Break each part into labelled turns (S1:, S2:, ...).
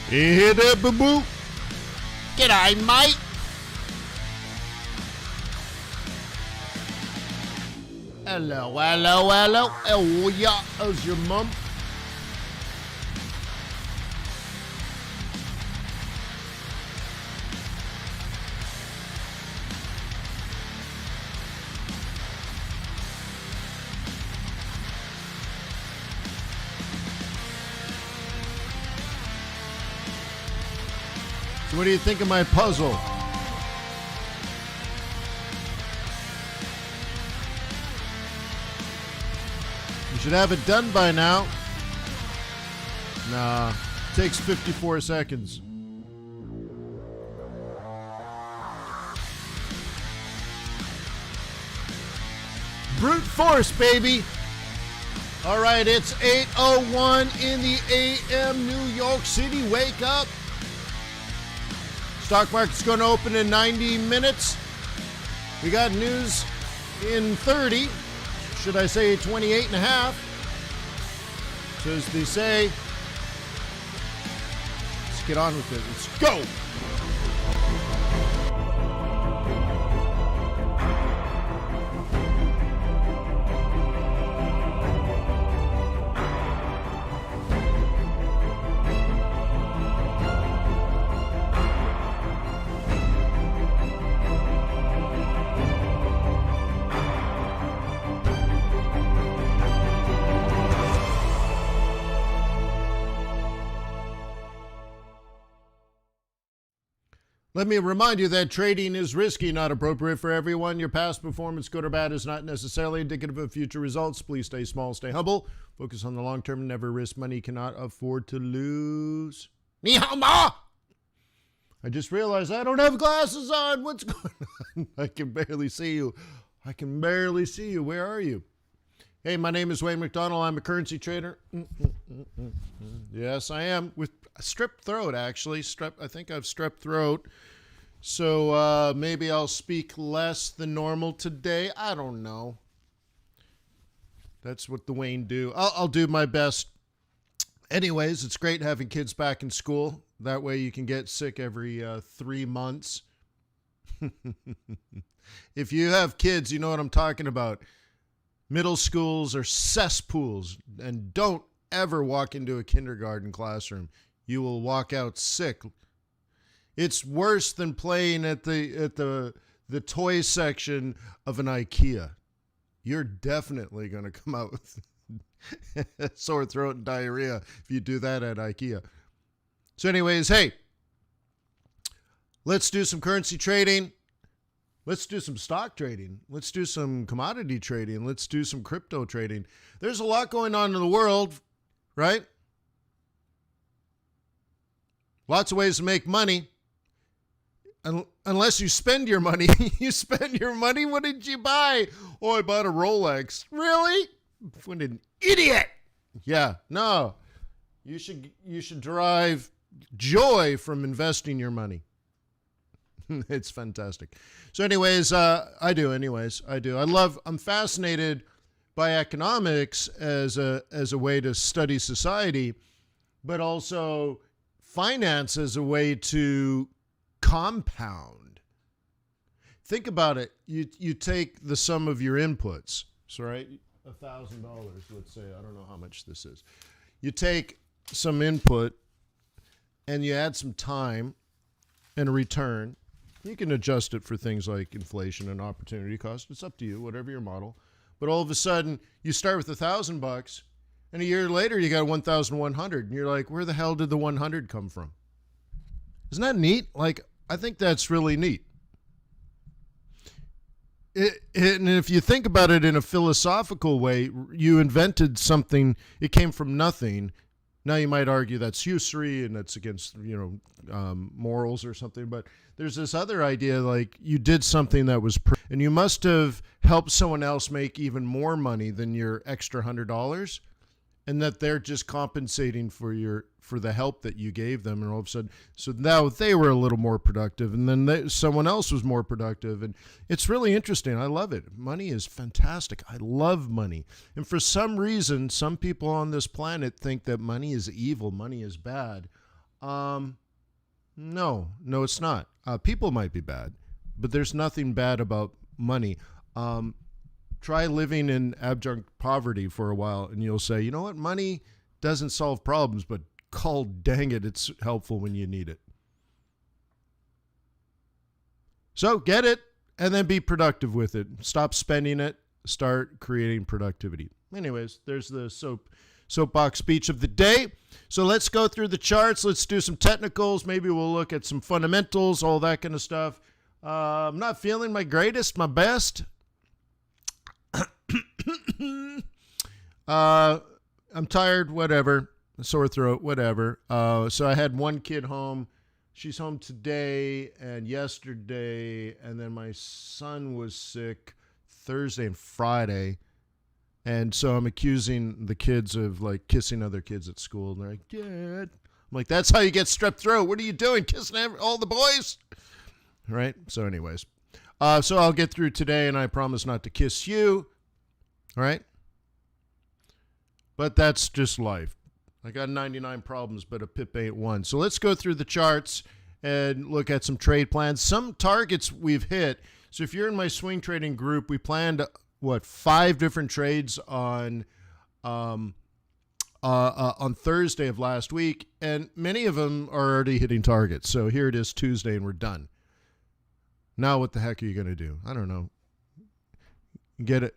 S1: Hey there, boo-boo. G'day, mate. Hello. How are ya? How's your mum? So what do you think of my puzzle? You should have it done by now. Nah, takes 54 seconds. Brute force, baby. All right, it's 8:01 in the AM, New York City. Wake up. Stock market's going to open in 90 minutes. We got news in 30. Should I say 28 and a half? So as they say, let's get on with it. Let's go. Let me remind you that trading is risky, not appropriate for everyone. Your past performance, good or bad, is not necessarily indicative of future results. Please stay small, stay humble, focus on the long term, never risk money you cannot afford to lose. Ni hao ma! I just realized I don't have glasses on. What's going on? I can barely see you. Where are you? Hey, my name is Wayne McDonald. I'm a currency trader. Yes, I am. With a strep throat, actually. I think I have strep throat. So maybe I'll speak less than normal today. I don't know. That's what the Wayne do. I'll do my best. Anyways, it's great having kids back in school. That way you can get sick every 3 months. If you have kids, you know what I'm talking about. Middle schools are cesspools, and don't ever walk into a kindergarten classroom. You will walk out sick. It's worse than playing at the toy section of an IKEA. You're definitely going to come out with sore throat and diarrhea if you do that at IKEA. So anyways, hey, let's do some currency trading. Let's do some stock trading. Let's do some commodity trading. Let's do some crypto trading. There's a lot going on in the world, right? Lots of ways to make money. Unless you spend your money. You spend your money? What did you buy? Oh, I bought a Rolex. Really? What an idiot. Yeah, no. You should derive joy from investing your money. It's fantastic. So anyways, I do. I'm fascinated by economics as a way to study society, but also finance as a way to compound. Think about it. You take the sum of your inputs. So right, $1,000, let's say. I don't know how much this is. You take some input and you add some time and a return. You can adjust it for things like inflation and opportunity cost. It's up to you, whatever your model. But all of a sudden, you start with $1,000, and a year later, you got 1,100, and you're like, where the hell did the 100 come from? Isn't that neat? Like, I think that's really neat. And if you think about it in a philosophical way, you invented something. It came from nothing. Now you might argue that's usury and that's against, morals or something. But there's this other idea, like you did something that was, and you must have helped someone else make even more money than your extra $100, and that they're just compensating for the help that you gave them. And all of a sudden, so now they were a little more productive, and then someone else was more productive. And it's really interesting. I love it. Money is fantastic. I love money. And for some reason, some people on this planet think that money is evil, money is bad. No, it's not. People might be bad, but there's nothing bad about money. Try living in abject poverty for a while, and you'll say, you know what? Money doesn't solve problems, but call dang it, it's helpful when you need it. So get it, and then be productive with it. Stop spending it. Start creating productivity. Anyways, there's the soapbox speech of the day. So let's go through the charts. Let's do some technicals. Maybe we'll look at some fundamentals, all that kind of stuff. I'm not feeling my greatest, my best. I'm tired, whatever. Sore throat, whatever. So I had one kid home. She's home today and yesterday, and then my son was sick Thursday and Friday. And so I'm accusing the kids of like kissing other kids at school. And they're like, Dad. I'm like, that's how you get strep throat. What are you doing? Kissing all the boys? Right? So anyways. So I'll get through today, and I promise not to kiss you. All right? But that's just life. I got 99 problems, but a pip ain't one. So let's go through the charts and look at some trade plans. Some targets we've hit. So if you're in my swing trading group, we planned 5 different trades on Thursday of last week, and many of them are already hitting targets. So here it is Tuesday, and we're done. Now what the heck are you going to do? I don't know. Get a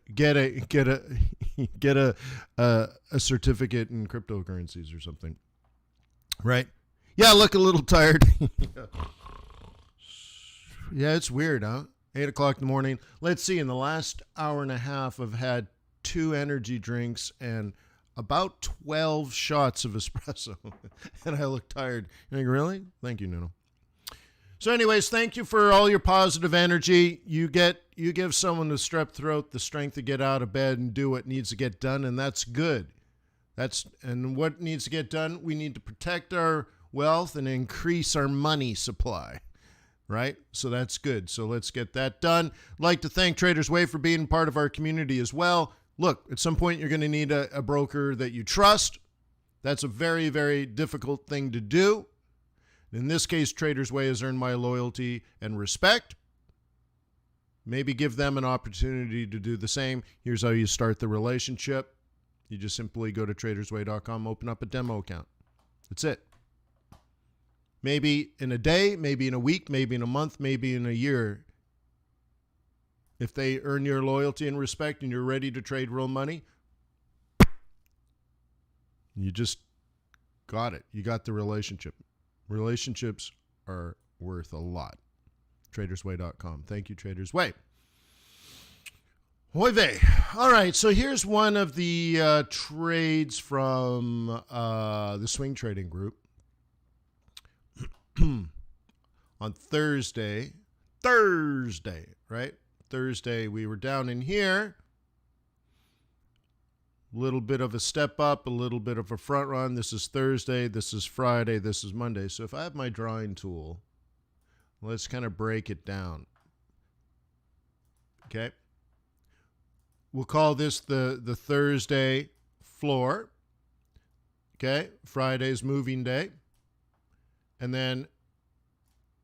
S1: certificate in cryptocurrencies or something, right? Yeah, I look a little tired. Yeah, it's weird, huh? 8 o'clock in the morning. Let's see. In the last hour and a half, I've had 2 energy drinks and about 12 shots of espresso, and I look tired. You're like, really? Thank you, Nuno. So anyways, thank you for all your positive energy. You give someone with strep throat the strength to get out of bed and do what needs to get done, and that's good. And what needs to get done? We need to protect our wealth and increase our money supply, right? So that's good. So let's get that done. I'd like to thank Traders Way for being part of our community as well. Look, at some point you're going to need a broker that you trust. That's a very, very difficult thing to do. In this case, Traders Way has earned my loyalty and respect. Maybe give them an opportunity to do the same. Here's how you start the relationship. You just simply go to tradersway.com, open up a demo account. That's it. Maybe in a day, maybe in a week, maybe in a month, maybe in a year. If they earn your loyalty and respect and you're ready to trade real money, you just got it. You got the relationship. Relationships are worth a lot. Tradersway.com. Thank you, Traders Way. Hoy vey. All right, so here's one of the trades from the swing trading group. On Thursday, right? Thursday, we were down in here. Little bit of a step up, a little bit of a front run. This is Thursday, this is Friday, this is Monday. So if I have my drawing tool, let's kind of break it down. Okay. We'll call this the Thursday floor. Okay. Friday's moving day. And then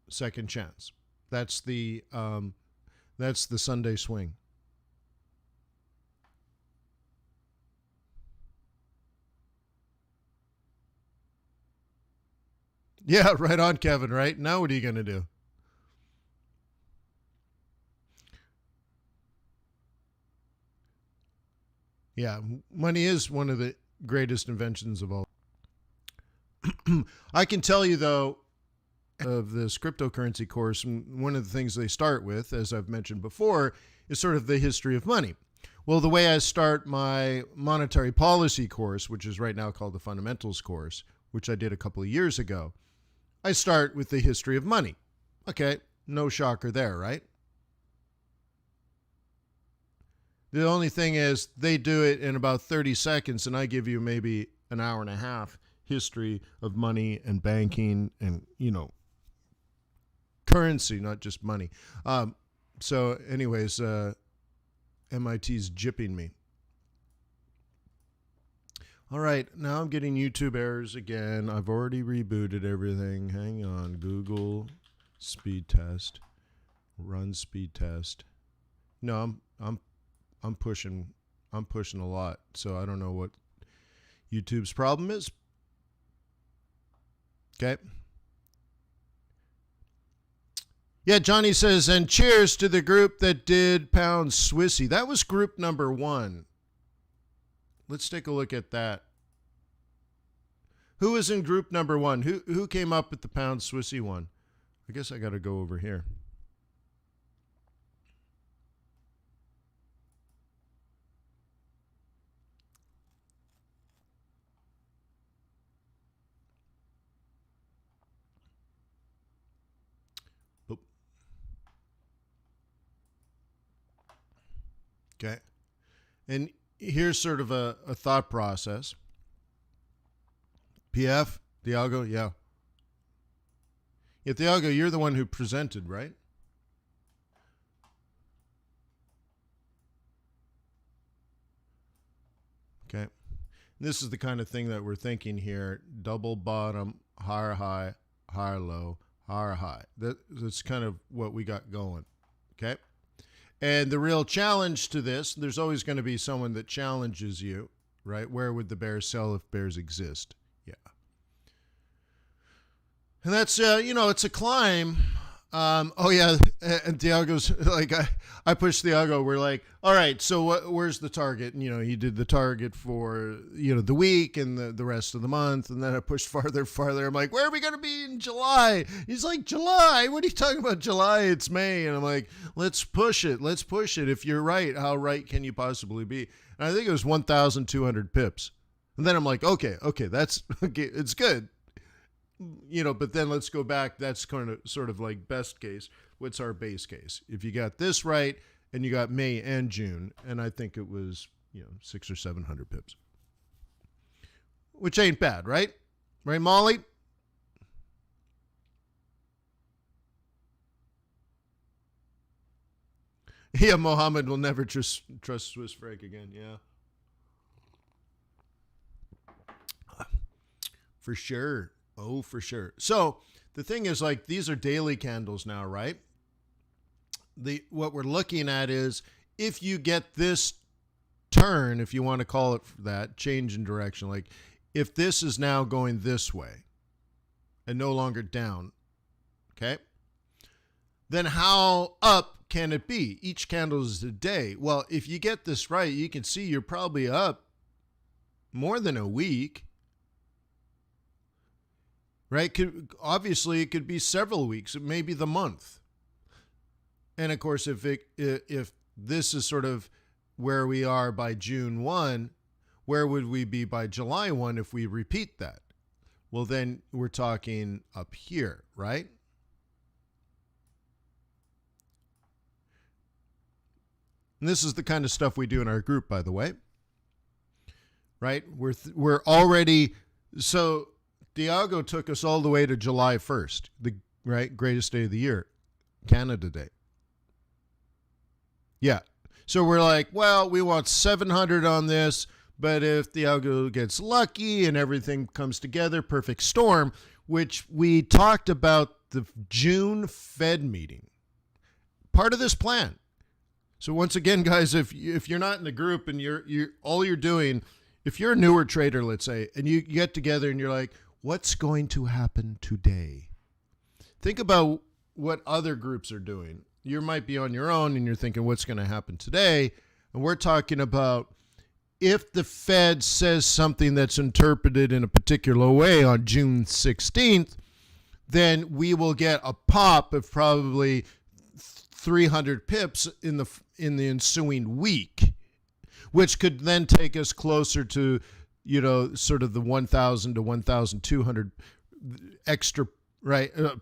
S1: second chance. That's the Sunday swing. Yeah, right on, Kevin, right? Now what are you going to do? Yeah, money is one of the greatest inventions of all. I can tell you, though, of this cryptocurrency course, one of the things they start with, as I've mentioned before, is sort of the history of money. Well, the way I start my monetary policy course, which is right now called the fundamentals course, which I did a couple of years ago, I start with the history of money. Okay, no shocker there, right? The only thing is they do it in about 30 seconds, and I give you maybe an hour and a half history of money and banking and, currency, not just money. So anyways, MIT's jipping me. All right, now I'm getting YouTube errors again. I've already rebooted everything. Hang on. Google speed test. Run speed test. No, I'm pushing a lot. So I don't know what YouTube's problem is. Okay. Yeah, Johnny says, and cheers to the group that did pound Swissy. That was group number 1. Let's take a look at that. Who was in group number 1? Who came up with the pound Swissy one? I guess I got to go over here. Oop. Okay. And here's sort of a thought process. PF, Thiago, yeah. Yeah, Thiago, you're the one who presented, right? Okay. This is the kind of thing that we're thinking here. Double bottom, higher high, higher low, higher high. That's kind of what we got going. Okay. And the real challenge to this, there's always going to be someone that challenges you, right? Where would the bears sell if bears exist? Yeah. And that's, it's a climb. Oh, yeah. And Thiago's like, I pushed Thiago. We're like, all right, so where's the target? And, he did the target for, the week and the rest of the month. And then I pushed farther. I'm like, where are we going to be in July? He's like, July? What are you talking about? July? It's May. And I'm like, let's push it. If you're right, how right can you possibly be? And I think it was 1,200 pips. And then I'm like, okay, that's okay. It's good. But then let's go back. That's kind of sort of like best case. What's our base case? If you got this right and you got May and June, and I think it was, 600 or 700 pips, which ain't bad, right? Right, Molly? Yeah, Mohammed will never trust Swiss franc again. Yeah. For sure. Oh, for sure. So the thing is, like, these are daily candles now, right? What we're looking at is if you get this turn, if you want to call it that, change in direction, like if this is now going this way and no longer down, okay, then how up can it be? Each candle is a day. Well, if you get this right, you can see you're probably up more than a week. Right? Obviously, it could be several weeks. It may be the month. And of course, if this is sort of where we are by June 1, where would we be by July 1 if we repeat that? Well, then we're talking up here, right? And this is the kind of stuff we do in our group, by the way. Right? We're already so. Thiago took us all the way to July 1st, the greatest day of the year, Canada Day. Yeah. So we're like, well, we want 700 on this, but if Thiago gets lucky and everything comes together, perfect storm, which we talked about the June Fed meeting. Part of this plan. So once again, guys, if you're not in the group and you're all you're doing, if you're a newer trader, let's say, and you get together and you're like, what's going to happen today? Think about what other groups are doing. You might be on your own and you're thinking, what's going to happen today? And we're talking about if the Fed says something that's interpreted in a particular way on June 16th, then we will get a pop of probably 300 pips in the ensuing week, which could then take us closer to sort of the 1,000 to 1,200 extra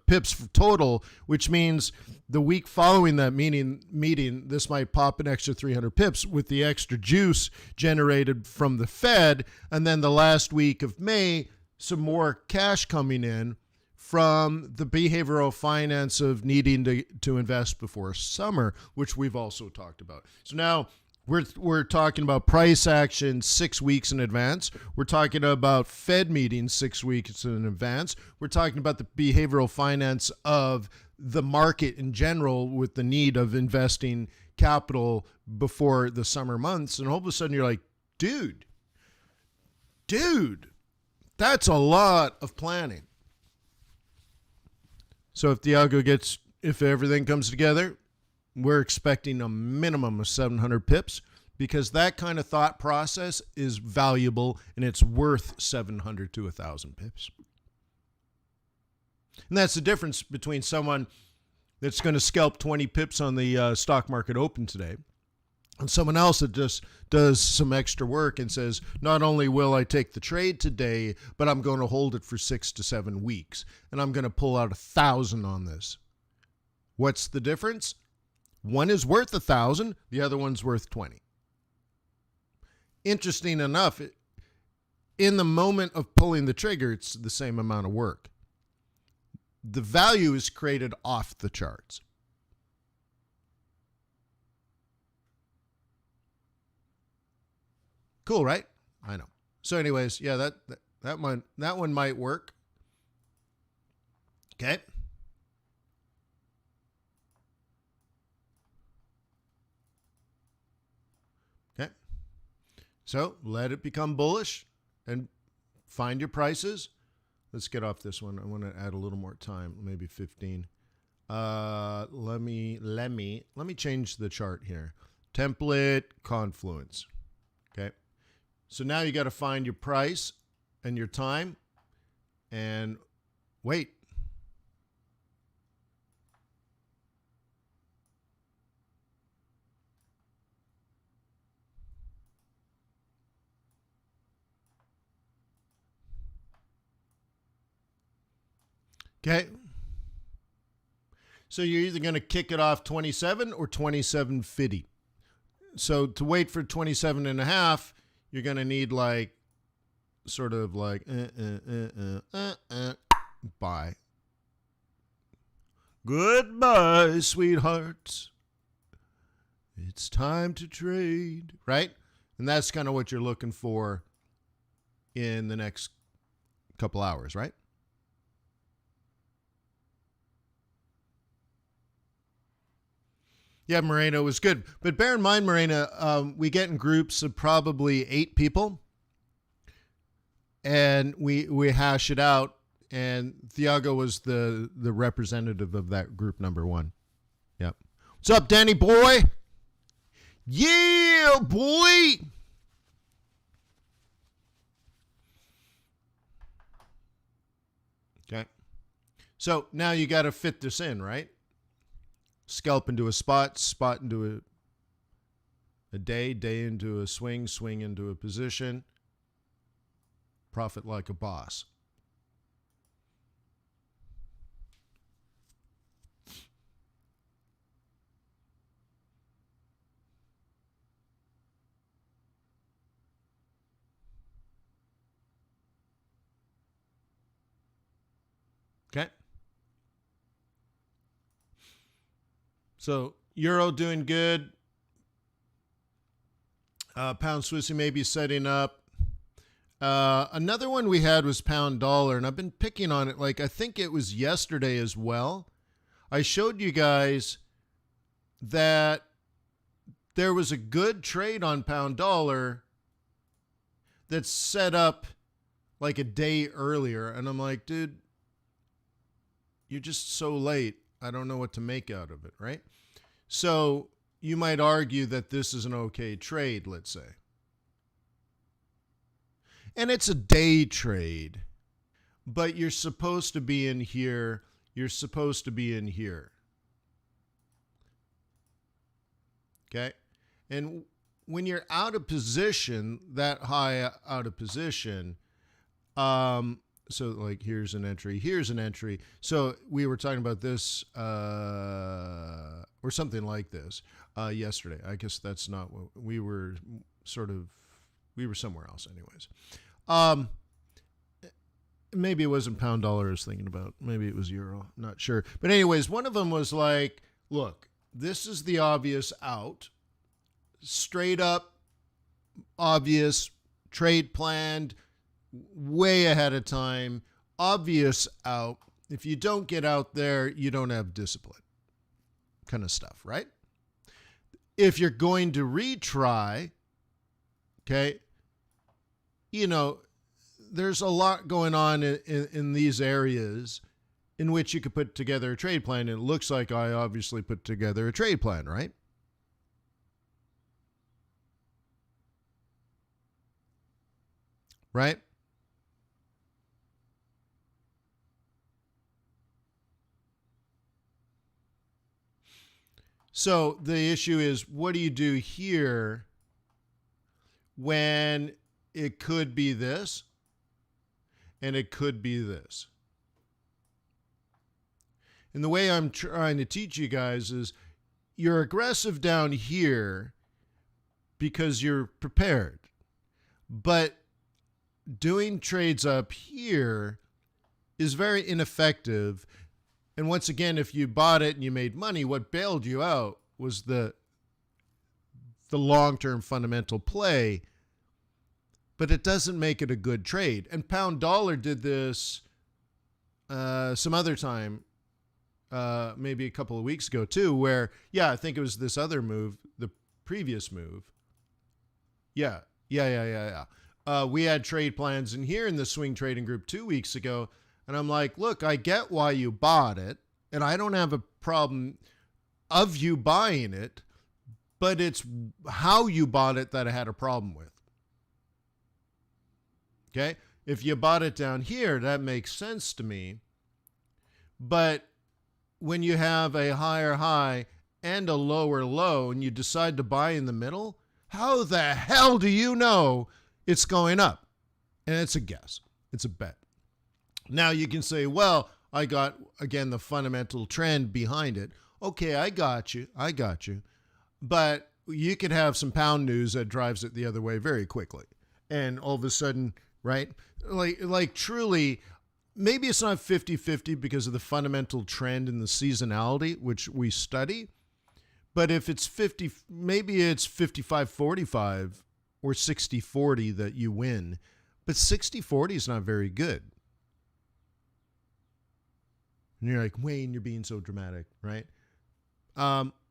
S1: pips total, which means the week following that meeting, this might pop an extra 300 pips with the extra juice generated from the Fed, and then the last week of May, some more cash coming in from the behavioral finance of needing to invest before summer, which we've also talked about. So now We're talking about price action 6 weeks in advance. We're talking about Fed meetings 6 weeks in advance. We're talking about the behavioral finance of the market in general with the need of investing capital before the summer months. And all of a sudden you're like, dude, that's a lot of planning. So if everything comes together, we're expecting a minimum of 700 pips because that kind of thought process is valuable and it's worth 700 to 1,000 pips. And that's the difference between someone that's going to scalp 20 pips on the stock market open today and someone else that just does some extra work and says, not only will I take the trade today, but I'm going to hold it for 6 to 7 weeks and I'm going to pull out 1,000 on this. What's the difference? One is worth 1,000, the other one's worth 20. Interesting enough, in the moment of pulling the trigger, it's the same amount of work. The value is created off the charts. Cool, right? I know. So anyways, yeah, that one might work. Okay. Okay. So let it become bullish and find your prices. Let's get off this one. I want to add a little more time, maybe 15. Let me change the chart here. Template, confluence. Okay. So now you got to find your price and your time and wait. Okay. So you're either going to kick it off 27 or 27.50. So to wait for 27 and a half, you're going to need like sort of like buy. Goodbye, sweethearts. It's time to trade, right? And that's kind of what you're looking for in the next couple hours, right? Yeah, Moreno was good. But bear in mind, Moreno, we get in groups of probably 8 people. And we hash it out. And Thiago was the representative of that group number 1. Yep. What's up, Danny boy? Yeah, boy. Okay. So now you got to fit this in, right? Scalp into a spot into a day into a swing into a position. Profit like a boss. Okay. So Euro doing good. Pound Swissy maybe setting up. Another one we had was pound dollar, and I've been picking on it. Like I think it was yesterday as well. I showed you guys that there was a good trade on pound dollar that's set up like a day earlier, and I'm like, dude, you're just so late. I don't know what to make out of it, right? So you might argue that this is an okay trade, let's say. And it's a day trade, but you're supposed to be in here. You're supposed to be in here. Okay? And when you're out of position, that high out of position, so like here's an entry. So we were talking about this or something like this yesterday. I guess that's not what we were we were somewhere else anyways. Maybe it wasn't pound dollar I was thinking about. Maybe it was euro. Not sure. But anyways, one of them was like, look, this is the obvious out. straight up, obvious, trade planned, way ahead of time, obvious out. If you don't get out there, you don't have discipline kind of stuff, right? If you're going to retry, okay, there's a lot going on in these areas in which you could put together a trade plan. And it looks like I obviously put together a trade plan, right? Right? So the issue is, what do you do here when it could be this and it could be this? And the way I'm trying to teach you guys is, you're aggressive down here because you're prepared. But doing trades up here is very ineffective. And once again, if you bought it and you made money, what bailed you out was the long-term fundamental play, but it doesn't make it a good trade. And pound dollar did this some other time, maybe a couple of weeks ago too, where, I think it was this other move, the previous move. Yeah. We had trade plans in here in the swing trading group 2 weeks ago. And I'm like, look, I get why you bought it, and I don't have a problem of you buying it, but it's how you bought it that I had a problem with. Okay? If you bought it down here, that makes sense to me. But when you have a higher high and a lower low and you decide to buy in the middle, how the hell do you know it's going up? And it's a guess. It's a bet. Now you can say, well, I got, again, the fundamental trend behind it. Okay, I got you. But you could have some pound news that drives it the other way very quickly. And all of a sudden, right? Like truly, maybe it's not 50-50 because of the fundamental trend and the seasonality, which we study. But if it's 50, maybe it's 55-45 or 60-40 that you win. But 60-40 is not very good. And you're like, Wayne, you're being so dramatic, right?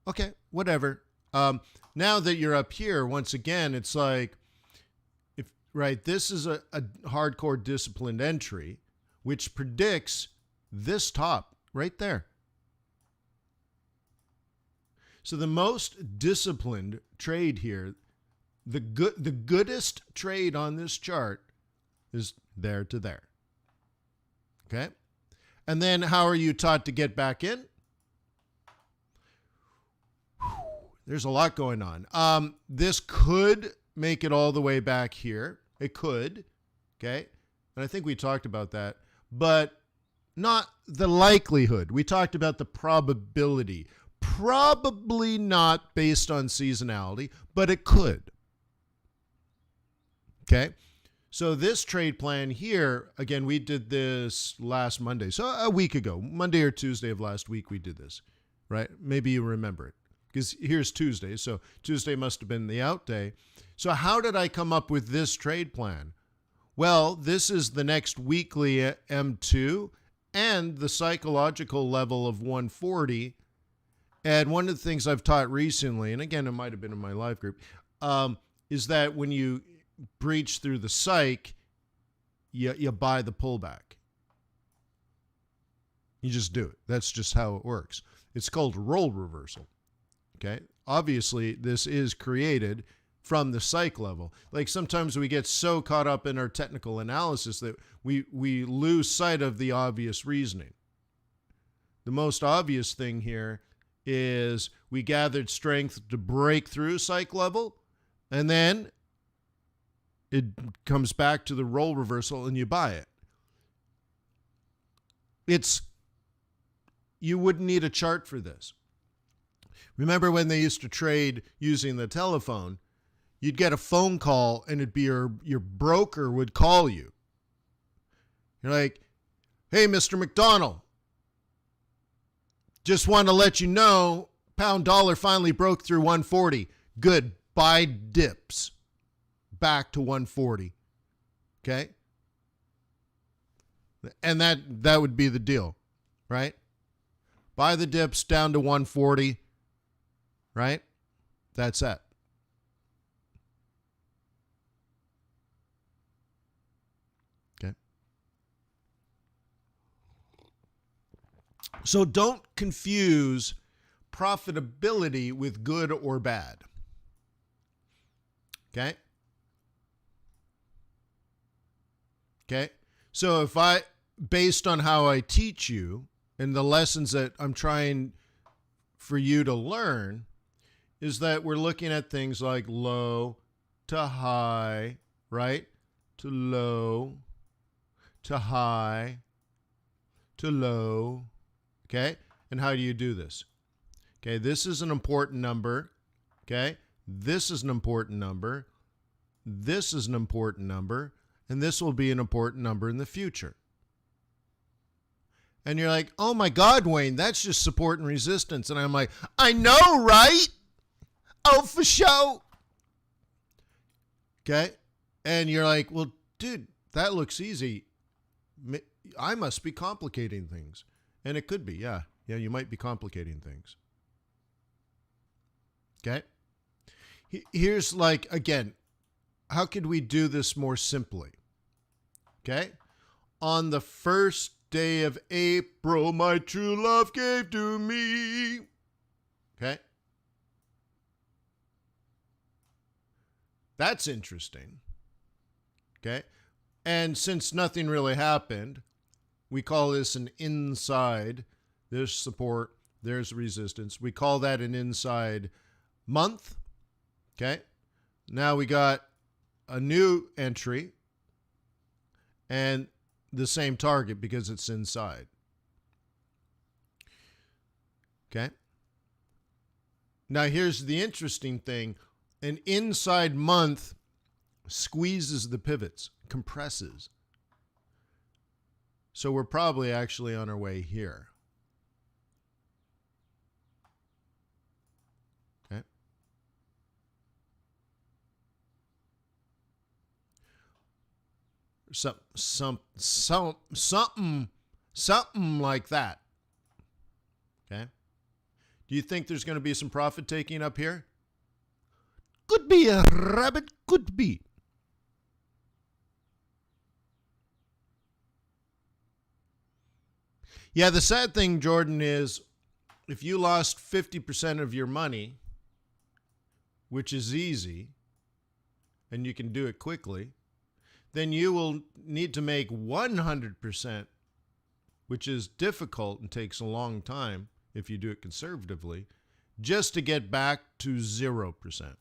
S1: Okay, whatever. Now that you're up here, once again, it's like, this is a hardcore disciplined entry, which predicts this top right there. So the most disciplined trade here, the goodest trade on this chart is there to there. Okay? And then how are you taught to get back in? There's a lot going on. This could make it all the way back here. It could. Okay? And I think we talked about that. But not the likelihood. We talked about the probability. Probably not based on seasonality, but it could. Okay? So this trade plan here, again, we did this last Monday. So a week ago, Monday or Tuesday of last week, we did this, right? Maybe you remember it because here's Tuesday. So Tuesday must have been the out day. So how did I come up with this trade plan? Well, this is the next weekly M2 and the psychological level of 140. And one of the things I've taught recently, and again, it might have been in my live group, is that when you breach through the psych, you buy the pullback. You just do it. That's just how it works. It's called role reversal. Okay? Obviously, this is created from the psych level. Like sometimes we get so caught up in our technical analysis that we lose sight of the obvious reasoning. The most obvious thing here is we gathered strength to break through psych level, and then it comes back to the role reversal and you buy it. You wouldn't need a chart for this. Remember when they used to trade using the telephone? You'd get a phone call and it'd be your broker would call you. You're like, hey, Mr. McDonald, just want to let you know pound dollar finally broke through 140. Good. buy dips back to 140. Okay? And that would be the deal, right? Buy the dips down to 140, right? That's it. Okay. So don't confuse profitability with good or bad. Okay? Okay? So based on how I teach you and the lessons that I'm trying for you to learn, is that we're looking at things like low to high, right? To low, to high, to low. Okay? And how do you do this? Okay, this is an important number. Okay? This is an important number. This is an important number. And this will be an important number in the future. And you're like, oh my God, Wayne, that's just support and resistance. And I'm like, I know, right? Oh, for sure. Okay? And you're like, well, dude, that looks easy. I must be complicating things. And it could be, yeah. Yeah, you might be complicating things. Okay? Here's like, again, how could we do this more simply? Okay? On the first day of April, my true love gave to me. Okay? That's interesting. Okay? And since nothing really happened, we call this an inside. There's support, there's resistance. We call that an inside month. Okay? Now we got a new entry and the same target because it's inside. Okay? Now here's the interesting thing. An inside month squeezes the pivots, compresses. So we're probably actually on our way here. Okay. Something like that. Okay. Do you think there's going to be some profit taking up here? Could be a rabbit, could be. Yeah, the sad thing, Jordan, is if you lost 50% of your money, which is easy, and you can do it quickly, then you will need to make 100%, which is difficult and takes a long time if you do it conservatively, just to get back to 0%.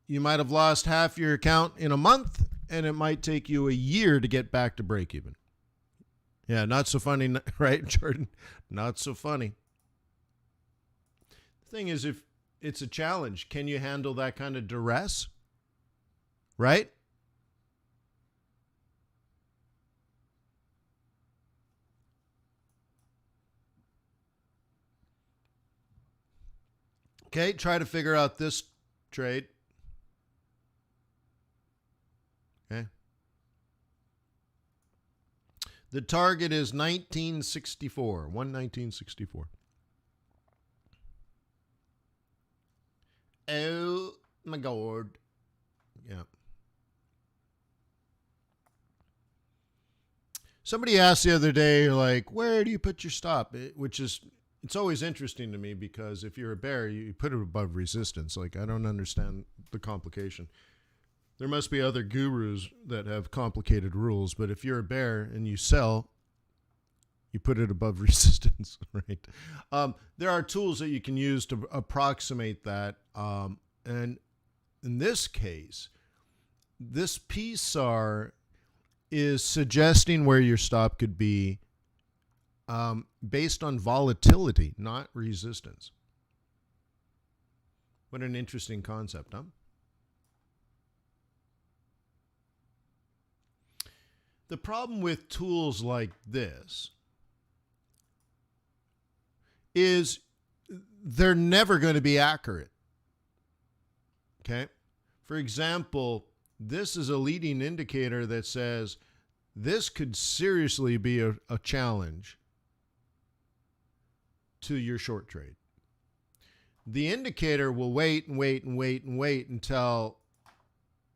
S1: You might have lost half your account in a month, and it might take you a year to get back to break even. Yeah, not so funny, right, Jordan? Not so funny. The thing is, if it's a challenge, can you handle that kind of duress? Right? Okay, try to figure out this trade. Okay. The target is 1964, 1964. Oh my God. Yeah. Somebody asked the other day, like, where do you put your stop? It's always interesting to me because if you're a bear, you put it above resistance. Like, I don't understand the complication. There must be other gurus that have complicated rules, but if you're a bear and you sell, you put it above resistance, right? There are tools that you can use to approximate that. And in this case, this PSAR is suggesting where your stop could be based on volatility, not resistance. What an interesting concept, huh? The problem with tools like this is they're never going to be accurate. Okay? For example, this is a leading indicator that says this could seriously be a challenge to your short trade. The indicator will wait and wait and wait and wait until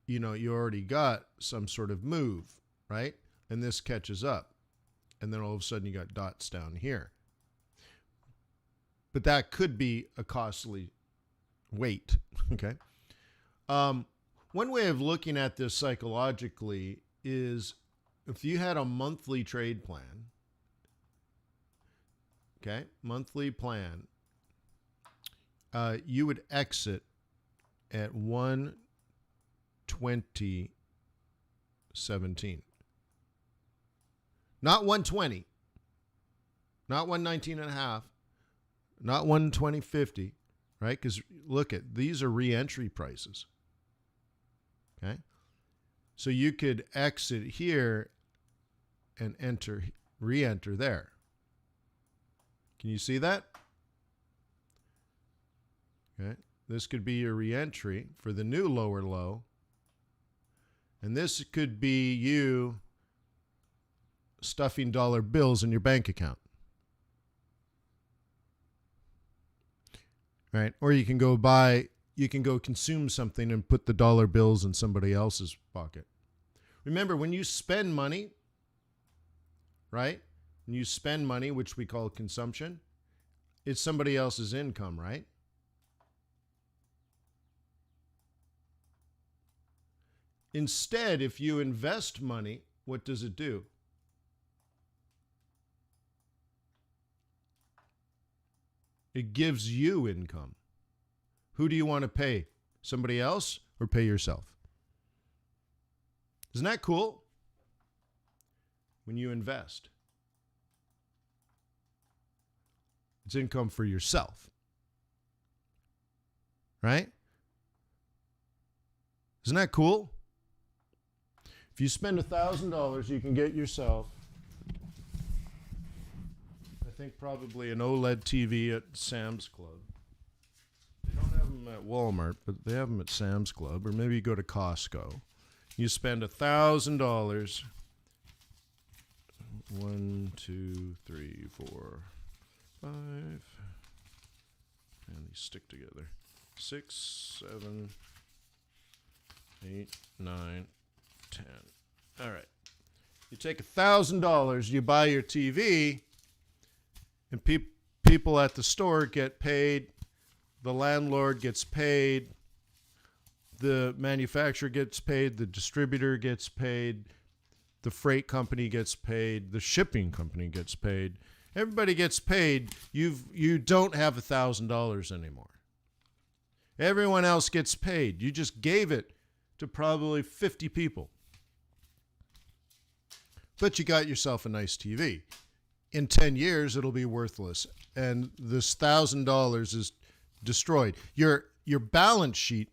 S1: you already got some sort of move, right? And this catches up. And then all of a sudden you got dots down here. But that could be a costly wait, okay? One way of looking at this psychologically is if you had a monthly trade plan, okay, monthly plan, you would exit at 120.17. Not 120, not 119.5, not 120.50, right? Because look at these are re-entry prices. Okay, so you could exit here and re-enter there. Can you see that? Okay, this could be your re-entry for the new lower low, and this could be you stuffing dollar bills in your bank account. Right? Or you can go consume something and put the dollar bills in somebody else's pocket. Remember, when you spend money, right? When you spend money, which we call consumption, it's somebody else's income, right? Instead, if you invest money, what does it do? It gives you income. Who do you want to pay? Somebody else or pay yourself? Isn't that cool? When you invest, it's income for yourself. Right? Isn't that cool? If you spend $1,000, you can get yourself, I think probably an OLED TV at Sam's Club. They don't have them at Walmart, but they have them at Sam's Club, or maybe you go to Costco. You spend $1,000. 1, 2, 3, 4, 5, and these stick together. 6, 7, 8, 9, 10. All right. You take $1,000, you buy your TV, and people at the store get paid, the landlord gets paid, the manufacturer gets paid, the distributor gets paid, the freight company gets paid, the shipping company gets paid. Everybody gets paid. You don't have $1,000 anymore. Everyone else gets paid. You just gave it to probably 50 people. But you got yourself a nice TV. In 10 years, it'll be worthless. And this $1,000 is destroyed. Your balance sheet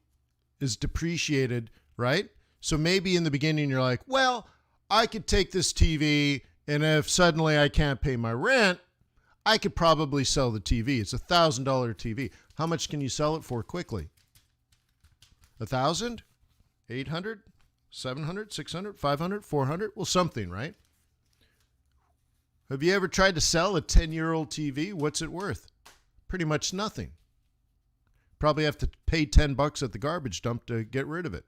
S1: is depreciated, right? So maybe in the beginning, you're like, well, I could take this TV, and if suddenly I can't pay my rent, I could probably sell the TV. It's a $1,000 TV. How much can you sell it for quickly? 1,000? 800? 700? 600? 500? 400? Well, something, right? Have you ever tried to sell a 10-year-old TV? What's it worth? Pretty much nothing. Probably have to pay $10 at the garbage dump to get rid of it.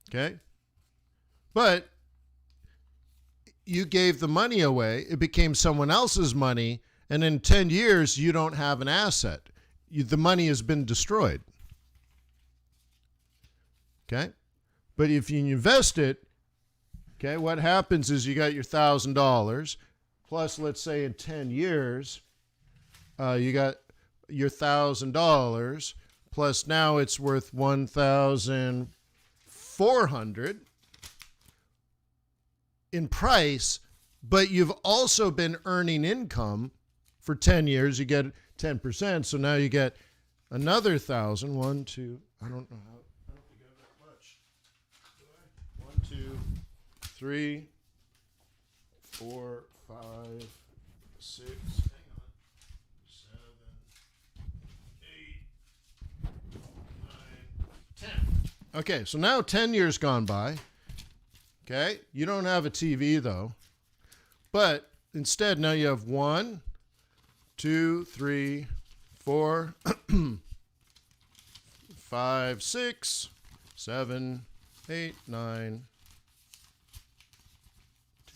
S1: Okay? But you gave the money away. It became someone else's money. And in 10 years, you don't have an asset. The money has been destroyed. Okay? But if you invest it, okay, what happens is you got your $1,000 plus, let's say in 10 years, you got your $1,000 plus now it's worth $1,400 in price, but you've also been earning income for 10 years. You get 10%, so now you get another 1,000. 1, 2, I don't know how. I don't think I have that much. 1, 2, 3, 4, 5, 6, hang on, 7, 8, 9, 10. Okay, so now 10 years gone by. Okay, you don't have a TV though, but instead now you have 1, 2, 3, 4, 5, 6, 7, 8, 9.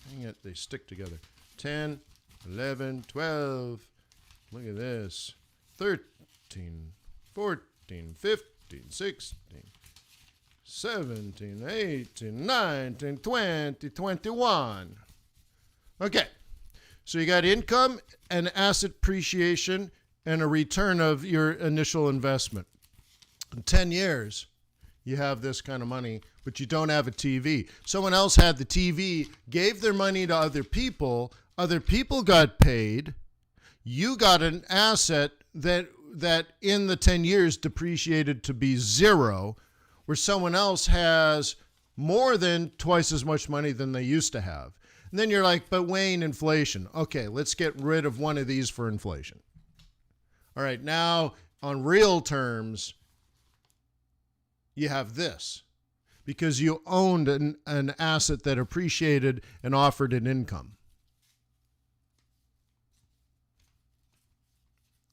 S1: Dang it, they stick together. 10, 11, 12. Look at this. 13, 14, 15, 16, 17, 18, 19, 20, 21. Okay. So you got income and asset appreciation and a return of your initial investment. In 10 years, you have this kind of money, but you don't have a TV. Someone else had the TV, gave their money to other people got paid. You got an asset that in the 10 years depreciated to be zero, where someone else has more than twice as much money than they used to have. And then you're like, but Wayne, inflation. Okay, let's get rid of one of these for inflation. All right, now on real terms, you have this because you owned an asset that appreciated and offered an income.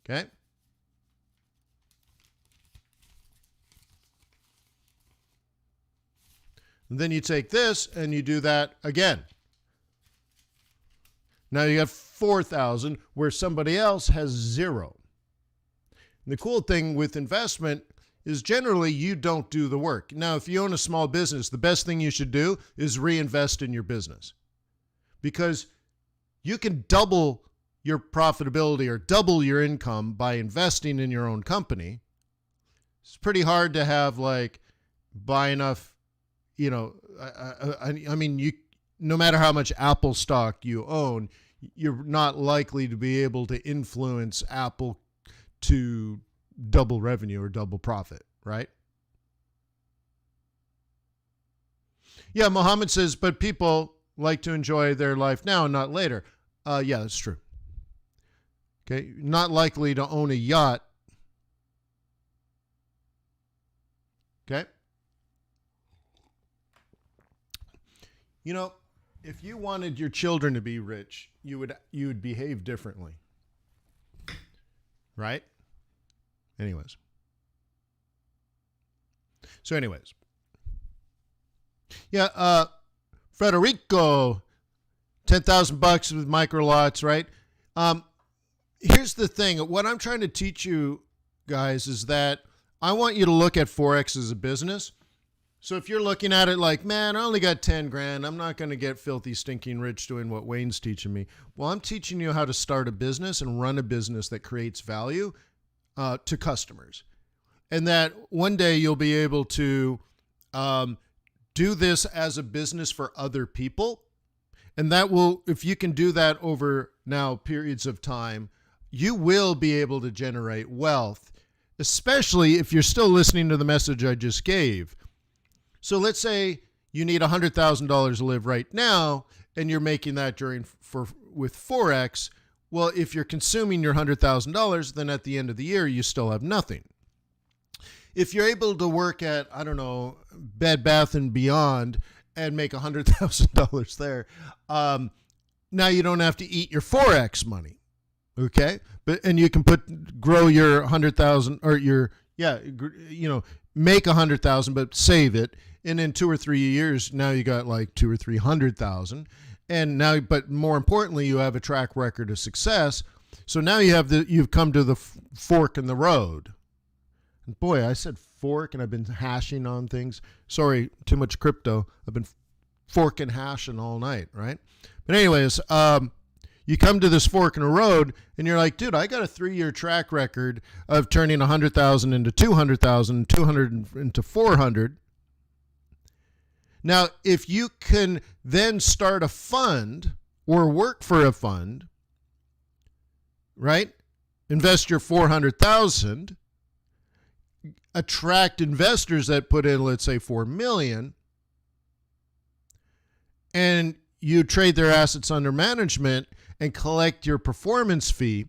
S1: Okay? And then you take this and you do that again. Now you got 4,000 where somebody else has zero. And the cool thing with investment is generally you don't do the work. Now, if you own a small business, the best thing you should do is reinvest in your business because you can double your profitability or double your income by investing in your own company. It's pretty hard to have buy enough, I mean, you, no matter how much Apple stock you own, you're not likely to be able to influence Apple to double revenue or double profit, right? Yeah, Mohammed says, but people like to enjoy their life now and not later. Yeah, that's true. Okay, not likely to own a yacht. Okay? If you wanted your children to be rich, you would behave differently. Right? Anyways. Yeah, Federico, $10,000 with micro lots, right? Here's the thing. What I'm trying to teach you guys is that I want you to look at Forex as a business. So if you're looking at it like, man, I only got 10 grand. I'm not going to get filthy, stinking rich doing what Wayne's teaching me. Well, I'm teaching you how to start a business and run a business that creates value to customers. And that one day you'll be able to do this as a business for other people. And that will, if you can do that over now periods of time, you will be able to generate wealth, especially if you're still listening to the message I just gave. So let's say you need $100,000 to live right now, and you're making that with Forex. Well, if you're consuming your $100,000, then at the end of the year, you still have nothing. If you're able to work at, I don't know, Bed Bath & Beyond and make $100,000 there, now you don't have to eat your Forex money, okay? And you can grow your 100,000 or make 100,000, but save it. And in 2 or 3 years, now you got like 200,000 or 300,000. And now, but more importantly, you have a track record of success. So now you've come to the fork in the road. And boy, I said fork and I've been hashing on things. Sorry, too much crypto. I've been forking hashing all night, right? But anyways, you come to this fork in the road and you're like, dude, I got a 3-year track record of turning 100,000 into 200,000, 200 into 400. Now, if you can then start a fund or work for a fund, right? Invest your 400,000, attract investors that put in, let's say, 4 million, and you trade their assets under management and collect your performance fee,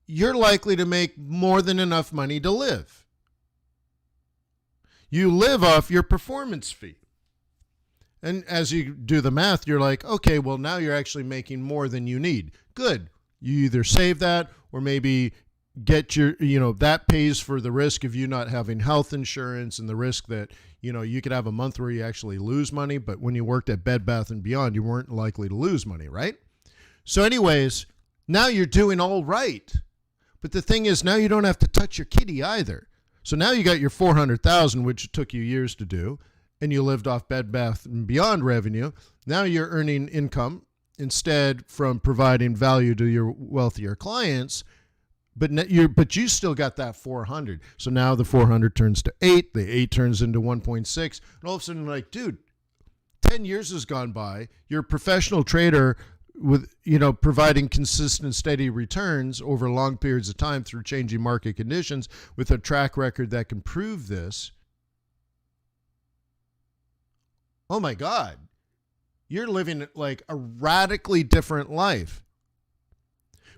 S1: you're likely to make more than enough money to live. You live off your performance fee. And as you do the math, you're like, okay, well, now you're actually making more than you need. Good. You either save that or maybe get your, that pays for the risk of you not having health insurance and the risk that, you could have a month where you actually lose money. But when you worked at Bed Bath & Beyond, you weren't likely to lose money, right? So anyways, now you're doing all right. But the thing is, now you don't have to touch your kitty either. So now you got your $400,000, which took you years to do, and you lived off Bed Bath & Beyond revenue. Now you're earning income instead from providing value to your wealthier clients, but you still got that 400. So now the 400 turns to 8, the 8 turns into 1.6, and all of a sudden you're like, dude, 10 years has gone by. You're a professional trader with, providing consistent, steady returns over long periods of time through changing market conditions with a track record that can prove this. Oh my God, you're living like a radically different life.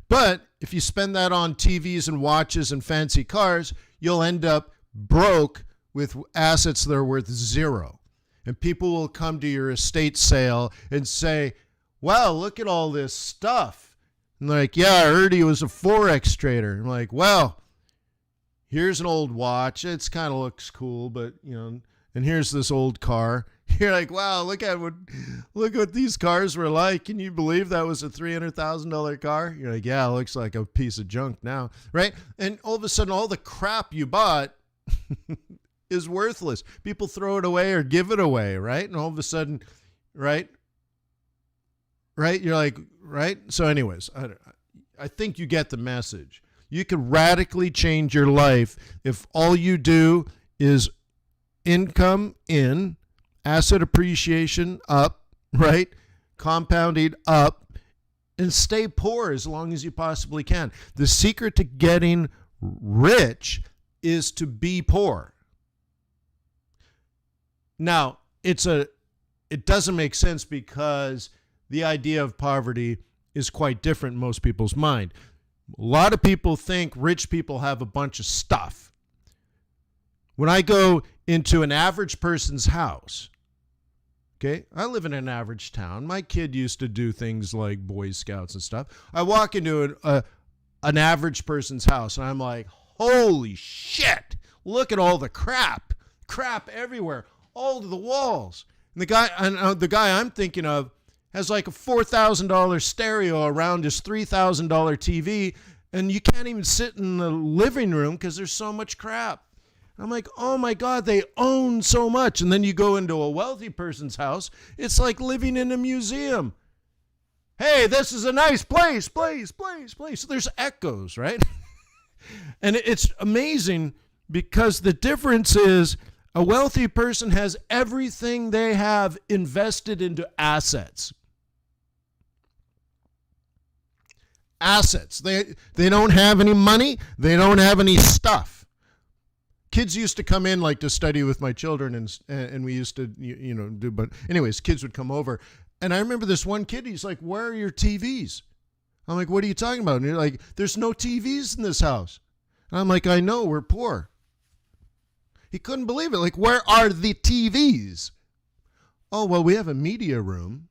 S1: But if you spend that on TVs and watches and fancy cars, you'll end up broke with assets that are worth zero. And people will come to your estate sale and say, wow, look at all this stuff. And they're like, yeah, I heard he was a Forex trader. I'm like, well, here's an old watch. It's kind of looks cool, but, and here's this old car. You're like, wow, look what these cars were like. Can you believe that was a $300,000 car? You're like, yeah, it looks like a piece of junk now, right? And all of a sudden, all the crap you bought is worthless. People throw it away or give it away, right? And all of a sudden, right? You're like, right? So anyways, I think you get the message. You can radically change your life if all you do is income in, asset appreciation up, right? Compounding up, and stay poor as long as you possibly can. The secret to getting rich is to be poor. Now, it doesn't make sense because the idea of poverty is quite different in most people's mind. A lot of people think rich people have a bunch of stuff. When I go into an average person's house, okay, I live in an average town. My kid used to do things like Boy Scouts and stuff. I walk into an average person's house and I'm like, holy shit, look at all the crap everywhere, all to the walls. And the guy I'm thinking of has like a $4,000 stereo around his $3,000 TV, and you can't even sit in the living room because there's so much crap. I'm like, oh my God, they own so much. And then you go into a wealthy person's house, it's like living in a museum. Hey, this is a nice place. There's echoes, right? And it's amazing because the difference is a wealthy person has everything they have invested into assets. Assets. They don't have any money. They don't have any stuff. Kids used to come in like to study with my children, and we used to do. But anyways, kids would come over, and I remember this one kid. He's like, "Where are your TVs?" I'm like, "What are you talking about?" And you're like, "There's no TVs in this house." And I'm like, "I know, we're poor." He couldn't believe it. Like, where are the TVs? Oh, well, we have a media room.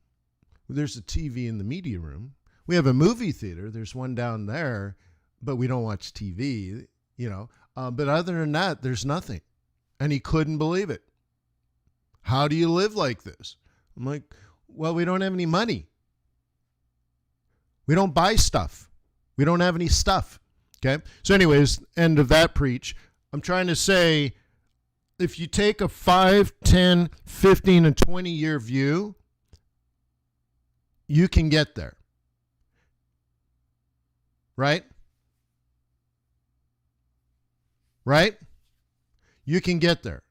S1: There's a TV in the media room. We have a movie theater. There's one down there, but we don't watch TV, But other than that, there's nothing. And he couldn't believe it. How do you live like this? I'm like, well, we don't have any money. We don't buy stuff. We don't have any stuff. Okay? So anyways, end of that preach. I'm trying to say, if you take a 5, 10, 15, and 20-year view, you can get there. Right? Right? You can get there.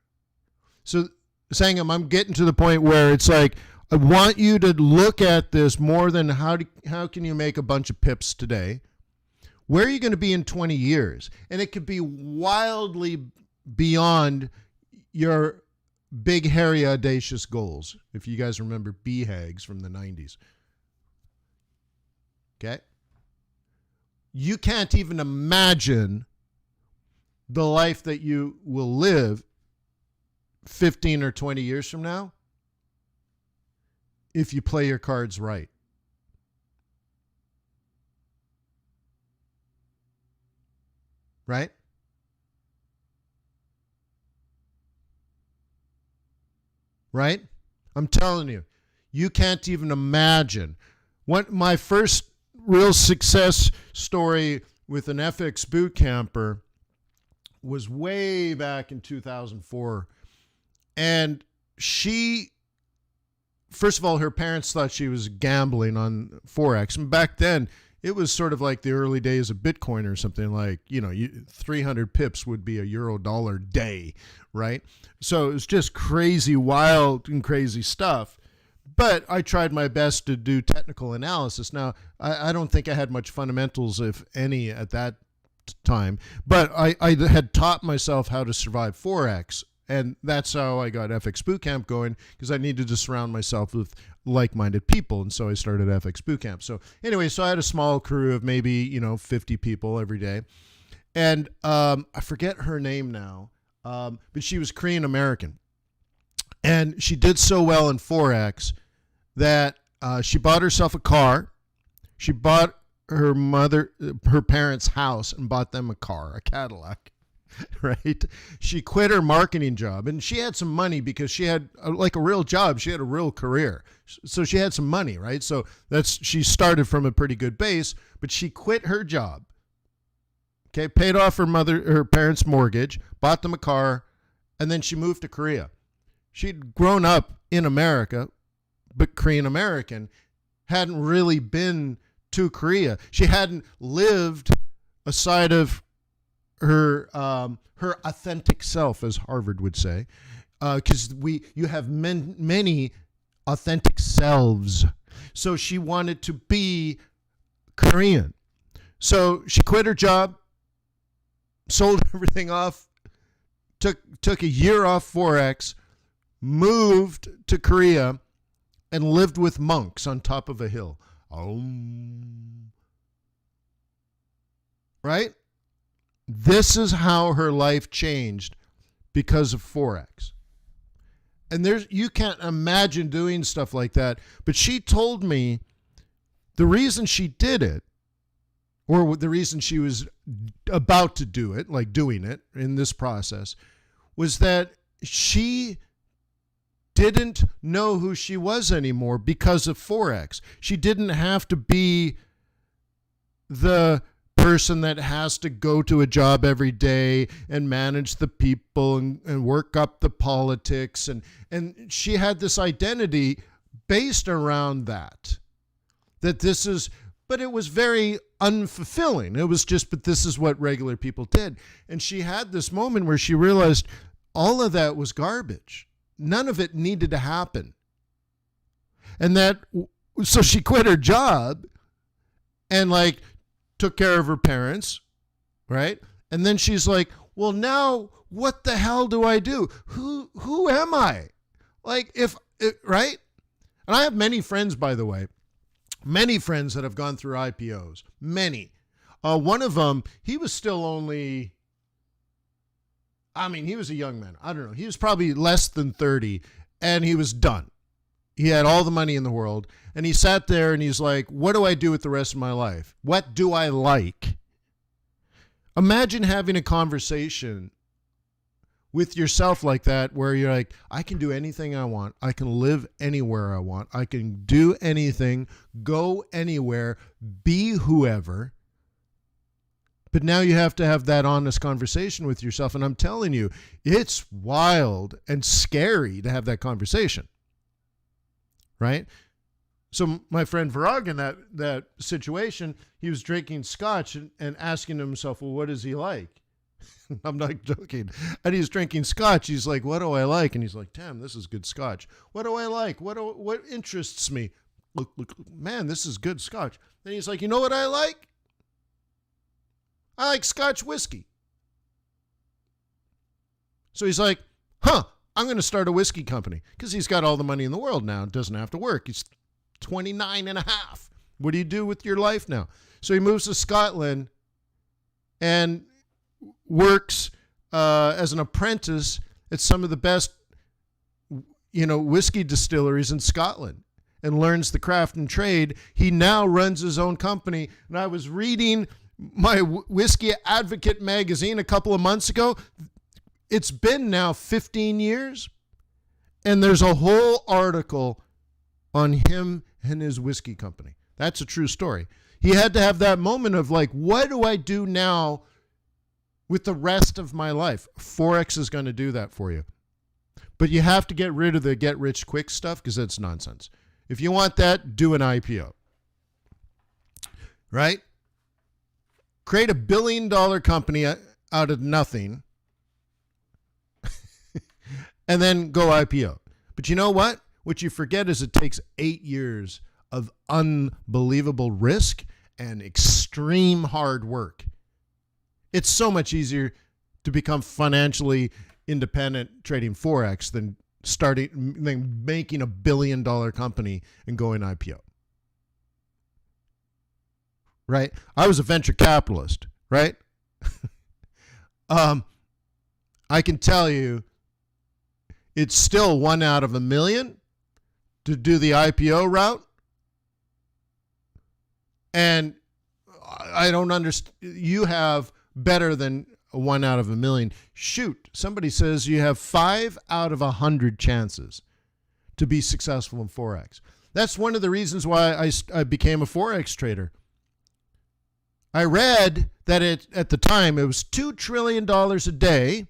S1: So, Sangam, I'm getting to the point where it's like, I want you to look at this more than how can you make a bunch of pips today? Where are you going to be in 20 years? And it could be wildly beyond your big, hairy, audacious goals. If you guys remember BHAGs from the 90s. Okay? You can't even imagine the life that you will live 15 or 20 years from now if you play your cards right. Right? Right? I'm telling you, you can't even imagine. What my first real success story with an FX boot camper was way back in 2004. And she, first of all, her parents thought she was gambling on Forex. And back then, it was sort of like the early days of Bitcoin or something like, 300 pips would be a euro dollar day, right? So it was just crazy, wild and crazy stuff. But I tried my best to do technical analysis. Now, I don't think I had much fundamentals, if any, at that time. But I had taught myself how to survive Forex. And that's how I got FX Bootcamp going, because I needed to surround myself with like-minded people. And so I started FX Bootcamp. So anyway, so I had a small crew of maybe, 50 people every day. And I forget her name now, but she was Korean American. And she did so well in Forex that she bought herself a car. She bought her parents' house and bought them a car, a Cadillac. Right? She quit her marketing job, and she had some money because she had like a real job. She had a real career. So she had some money, right? So she started from a pretty good base, but she quit her job. Okay, paid off her parents' mortgage, bought them a car, and then she moved to Korea. She'd grown up in America, but Korean American, hadn't really been to Korea. She hadn't lived a side of her authentic self, as Harvard would say, because you have many authentic selves. So she wanted to be Korean. So she quit her job, sold everything off, took a year off Forex, moved to Korea, and lived with monks on top of a hill. Right? This is how her life changed because of Forex. And you can't imagine doing stuff like that. But she told me the reason she did it, or the reason she was about to do it, like doing it in this process, was that she didn't know who she was anymore because of Forex. She didn't have to be the person that has to go to a job every day and manage the people and work up the politics. And she had this identity based around that but it was very unfulfilling. It was just, but this is what regular people did. And she had this moment where she realized all of that was garbage. None of it needed to happen. So she quit her job and took care of her parents, right? And then she's like, well, now what the hell do I do? Who am I? Right? And I have many friends, by the way, many friends that have gone through IPOs, many. One of them, he was still only, he was a young man. I don't know. He was probably less than 30 and he was done. He had all the money in the world, and he sat there and he's like, what do I do with the rest of my life? What do I like? Imagine having a conversation with yourself like that, where you're like, I can do anything I want. I can live anywhere I want. I can do anything, go anywhere, be whoever. But now you have to have that honest conversation with yourself. And I'm telling you, it's wild and scary to have that conversation. Right? So my friend Virag, in that situation, he was drinking scotch and asking himself, well, what is he like? I'm not joking. And he's drinking scotch. He's like, what do I like? And he's like, damn, this is good scotch. What do I like? What interests me? Look, man, this is good scotch. Then he's like, you know what I like? I like Scotch whiskey. So he's like, I'm going to start a whiskey company because he's got all the money in the world now. Doesn't have to work. He's 29 and a half. What do you do with your life now? So he moves to Scotland and works as an apprentice at some of the best, whiskey distilleries in Scotland and learns the craft and trade. He now runs his own company. And I was reading my Whiskey Advocate magazine a couple of months ago. It's been now 15 years, and there's a whole article on him and his whiskey company. That's a true story. He had to have that moment of like, what do I do now with the rest of my life? Forex is going to do that for you. But you have to get rid of the get rich quick stuff because that's nonsense. If you want that, do an IPO. Right? Create $1 billion company out of nothing and then go IPO. But you know what? What you forget is it takes 8 years of unbelievable risk and extreme hard work. It's so much easier to become financially independent trading Forex than making $1 billion company and going IPO. Right? I was a venture capitalist, right? I can tell you it's still 1 out of 1 million to do the IPO route. And I don't understand. You have better than 1 out of 1 million. Shoot, somebody says you have 5 out of 100 chances to be successful in Forex. That's one of the reasons why I became a Forex trader. I read that at the time it was $2 trillion a day.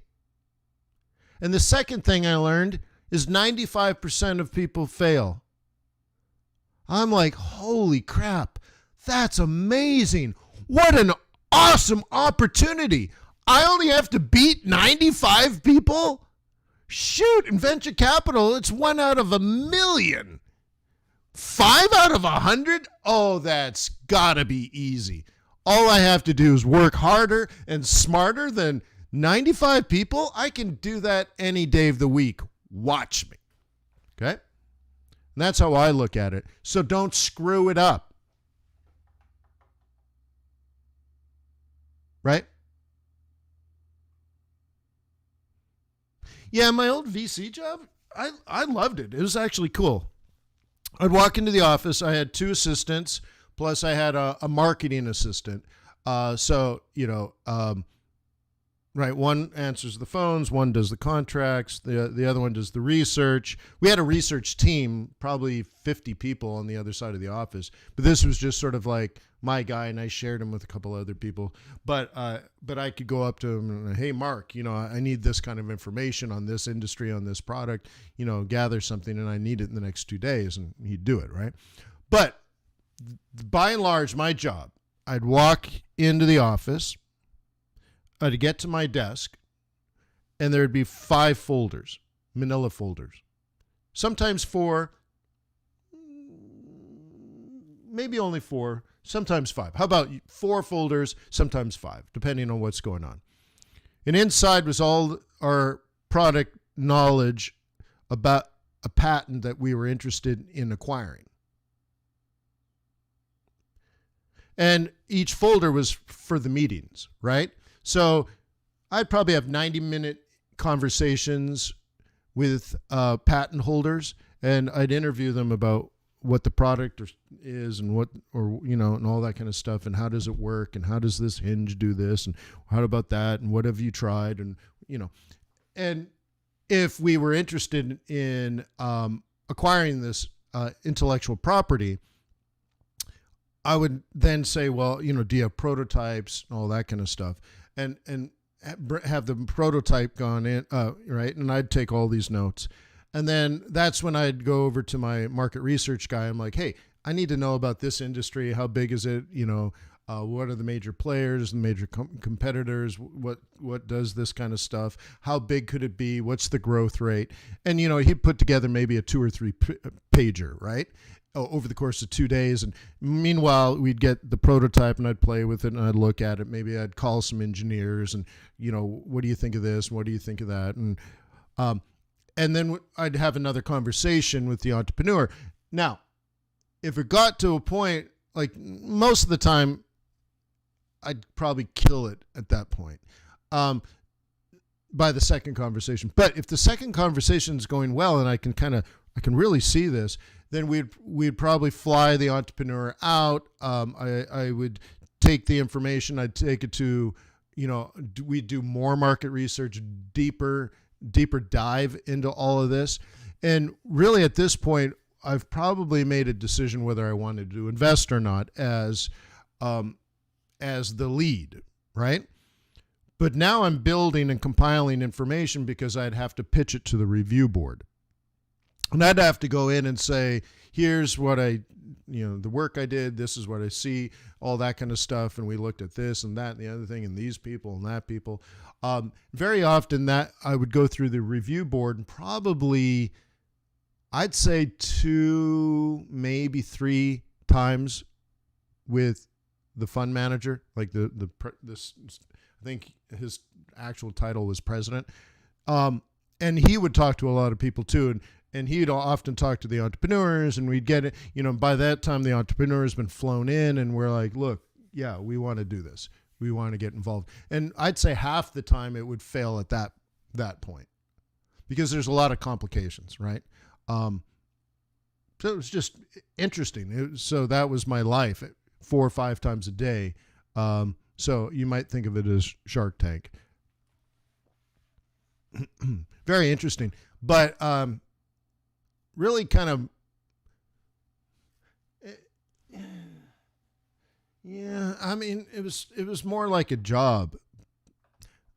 S1: And the second thing I learned is 95% of people fail. I'm like, holy crap, that's amazing. What an awesome opportunity. I only have to beat 95 people? Shoot, in venture capital, it's 1 out of 1 million. 5 out of 100? Oh, that's gotta be easy. All I have to do is work harder and smarter than 95 people. I can do that any day of the week. Watch me. Okay? And that's how I look at it. So don't screw it up. Right? Yeah, my old VC job, I loved it. It was actually cool. I'd walk into the office. I had 2 assistants, plus I had a marketing assistant. Right, one answers the phones, one does the contracts, the other one does the research. We had a research team, probably 50 people on the other side of the office, but this was just sort of like my guy, and I shared him with a couple other people. But I could go up to him and, hey, Mark, I need this kind of information on this industry, on this product, gather something, and I need it in the next 2 days, and he'd do it, right? But by and large, my job, I'd walk into the office, I'd get to my desk, and there'd be 5 folders, manila folders. Sometimes 4, maybe only 4, sometimes 5. How about 4 folders, sometimes 5, depending on what's going on. And inside was all our product knowledge about a patent that we were interested in acquiring. And each folder was for the meetings, right? So I'd probably have 90-minute conversations with patent holders, and I'd interview them about what the product is and and all that kind of stuff, and how does it work, and how does this hinge do this, and how about that, and what have you tried, and and if we were interested in acquiring this intellectual property, I would then say, well, do you have prototypes and all that kind of stuff, and have the prototype gone in, right? And I'd take all these notes. And then that's when I'd go over to my market research guy. I'm like, hey, I need to know about this industry. How big is it? What are the major players, the major competitors? What does this kind of stuff? How big could it be? What's the growth rate? And, he'd put together maybe a 2 or 3 pager, right? Over the course of 2 days. And meanwhile, we'd get the prototype and I'd play with it and I'd look at it. Maybe I'd call some engineers and, what do you think of this? What do you think of that? And And then I'd have another conversation with the entrepreneur. Now, if it got to a point, like most of the time, I'd probably kill it at that point by the second conversation. But if the second conversation is going well and I can really see this, then we'd probably fly the entrepreneur out. I would take the information. I'd take it to, we'd do more market research, deeper dive into all of this. And really at this point, I've probably made a decision whether I wanted to invest or not as the lead, right? But now I'm building and compiling information because I'd have to pitch it to the review board. And I'd have to go in and say, here's what the work I did, this is what I see, all that kind of stuff. And we looked at this and that and the other thing and these people and that people. Very often that I would go through the review board and probably, I'd say 2, maybe 3 times with the fund manager, like this, I think his actual title was president. And he would talk to a lot of people too. And he'd often talk to the entrepreneurs, and we'd get it, by that time the entrepreneur has been flown in and we're like, look, yeah, we want to do this. We want to get involved. And I'd say half the time it would fail at that point because there's a lot of complications, right? So it was just interesting. So that was my life 4 or 5 times a day. So you might think of it as Shark Tank. Very interesting. But really kind of, yeah, I mean, it was more like a job,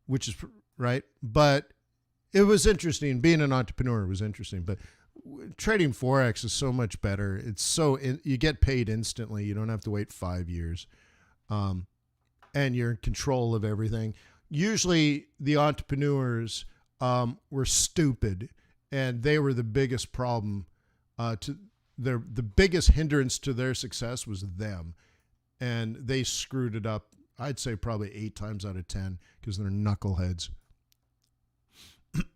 S1: which is right. But it was interesting. Being an entrepreneur was interesting. But trading Forex is so much better. You get paid instantly. You don't have to wait 5 years. And you're in control of everything. Usually the entrepreneurs were stupid, and they were the biggest problem the biggest hindrance to their success was them. And they screwed it up, I'd say probably 8 times out of 10 because they're knuckleheads.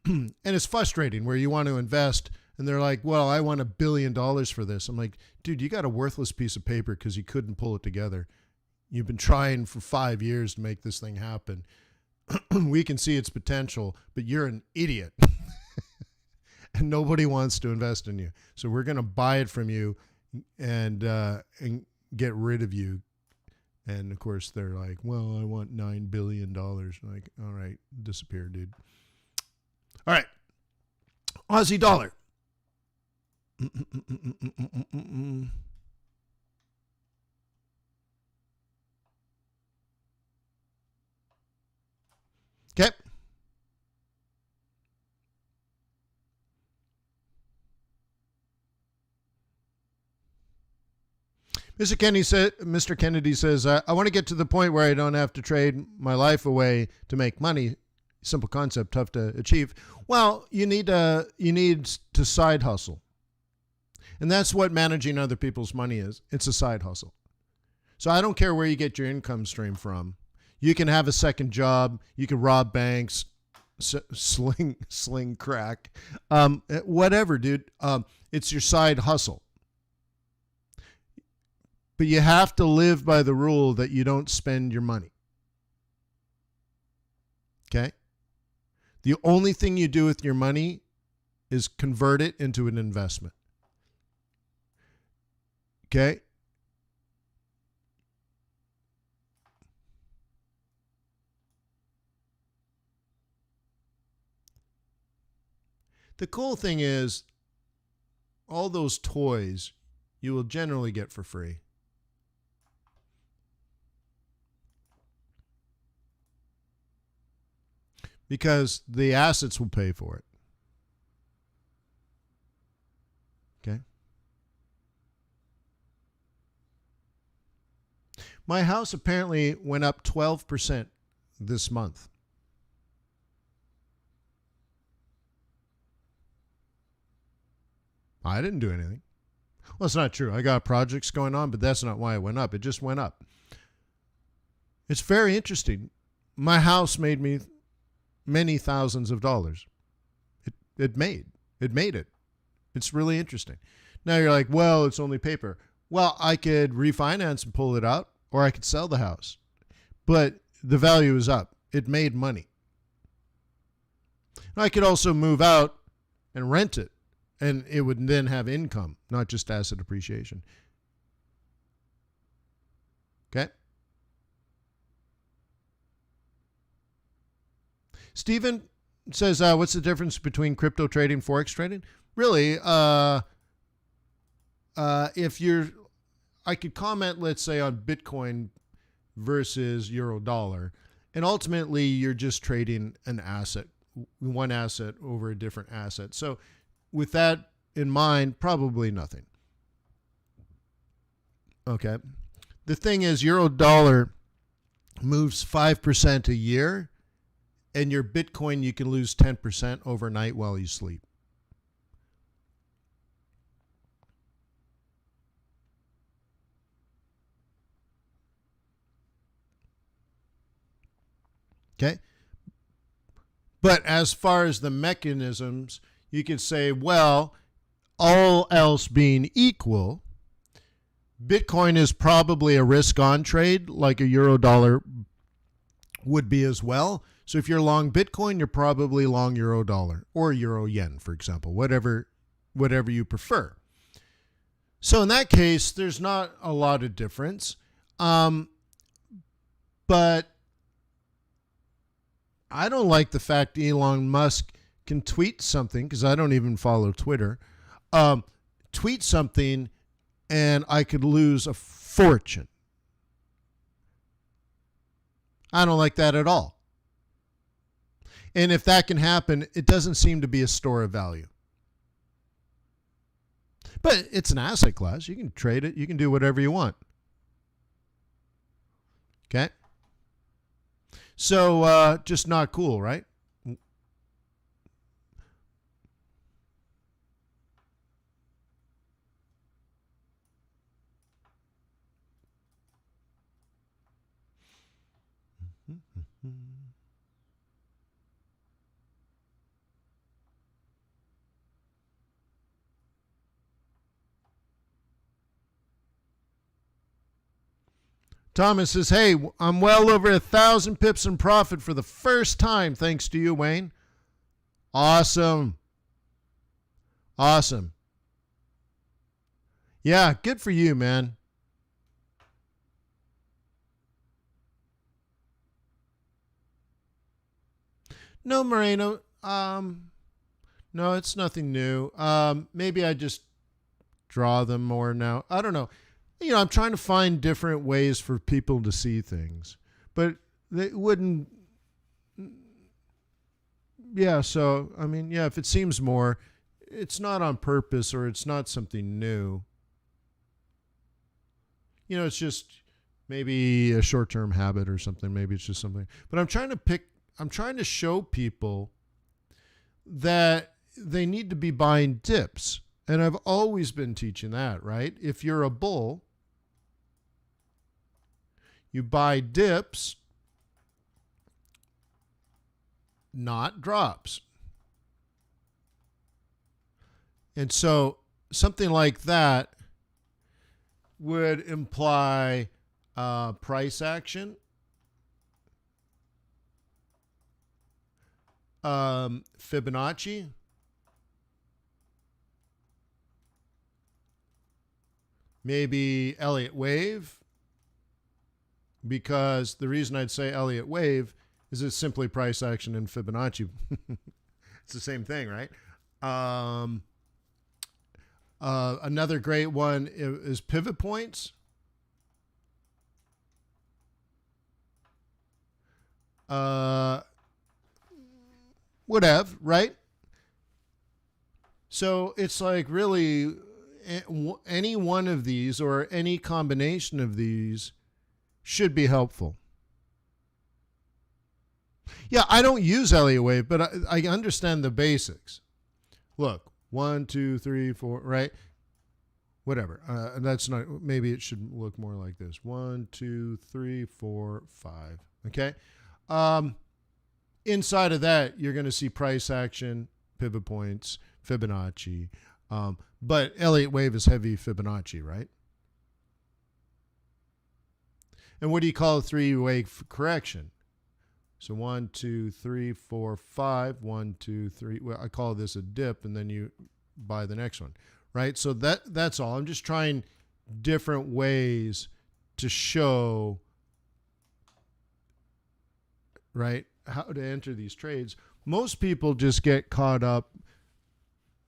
S1: And it's frustrating where you want to invest and they're like, well, I want $1 billion for this. I'm like, dude, you got a worthless piece of paper because you couldn't pull it together. You've been trying for 5 years to make this thing happen. We can see its potential, but you're an idiot. And nobody wants to invest in you. So we're going to buy it from you and get rid of you. And of course they're like, well, I want $9 billion. I'm like, all right, disappear, dude. All right. Aussie dollar. Okay. Mr. Kennedy says, I want to get to the point where I don't have to trade my life away to make money. Simple concept, tough to achieve. Well, you need to side hustle. And that's what managing other people's money is. It's a side hustle. So I don't care where you get your income stream from. You can have a second job. You can rob banks, sling crack, whatever, dude. It's your side hustle. But you have to live by the rule that you don't spend your money. Okay? The only thing you do with your money is convert it into an investment. Okay? The cool thing is, all those toys you will generally get for free. Because the assets will pay for it. Okay? My house apparently went up 12% this month. I didn't do anything. Well, it's not true. I got projects going on, but that's not why it went up. It just went up. It's very interesting. My house made me many thousands of dollars. It made it. It's really interesting. Now you're like, well, it's only paper. Well, I could refinance and pull it out, or I could sell the house. But the value is up. It made money. And I could also move out and rent it, and it would then have income, not just asset appreciation. Okay? Stephen says, what's the difference between crypto trading and Forex trading? Really, I could comment, let's say, on Bitcoin versus euro dollar, and ultimately you're just trading an asset, one asset over a different asset. So with that in mind, probably nothing. Okay. The thing is, euro dollar moves 5% a year, and your Bitcoin, you can lose 10% overnight while you sleep. Okay. But as far as the mechanisms, you could say, well, all else being equal, Bitcoin is probably a risk-on trade like a euro dollar would be as well. So if you're long Bitcoin, you're probably long euro dollar or euro yen, for example, whatever you prefer. So in that case, there's not a lot of difference. But I don't like the fact Elon Musk can tweet something, because I don't even follow Twitter, tweet something and I could lose a fortune. I don't like that at all. And if that can happen, it doesn't seem to be a store of value. But it's an asset class. You can trade it. You can do whatever you want. Okay? So just not cool, right? Thomas says, hey, I'm well over 1,000 pips in profit for the first time, thanks to you, Wayne. Awesome. Awesome. Yeah, good for you, man. No, Moreno. No, it's nothing new. Maybe I just draw them more now. I don't know. I'm trying to find different ways for people to see things, but they wouldn't. Yeah. So, if it seems more, it's not on purpose or it's not something new. It's just maybe a short-term habit or something. Maybe it's just something, but I'm trying to show people that they need to be buying dips. And I've always been teaching that, right? If you're a bull, you buy dips, not drops. And so something like that would imply price action, Fibonacci, maybe Elliott wave, because the reason I'd say Elliott wave is it's simply price action and Fibonacci. It's the same thing, right? Another great one is pivot points. Whatever, right? So it's like really any one of these or any combination of these should be helpful. Yeah, I don't use Elliott wave, but I understand the basics. Look, 1, 2, 3, 4, right? Whatever. That's not, maybe it should look more like this. 1, 2, 3, 4, 5. Okay. Inside of that, you're going to see price action, pivot points, Fibonacci. But Elliott wave is heavy Fibonacci, right? And what do you call a three-way correction? So 1, 2, 3, 4, 5. 1, 2, 3. Well, I call this a dip, and then you buy the next one, right? So that's all. I'm just trying different ways to show, right, how to enter these trades. Most people just get caught up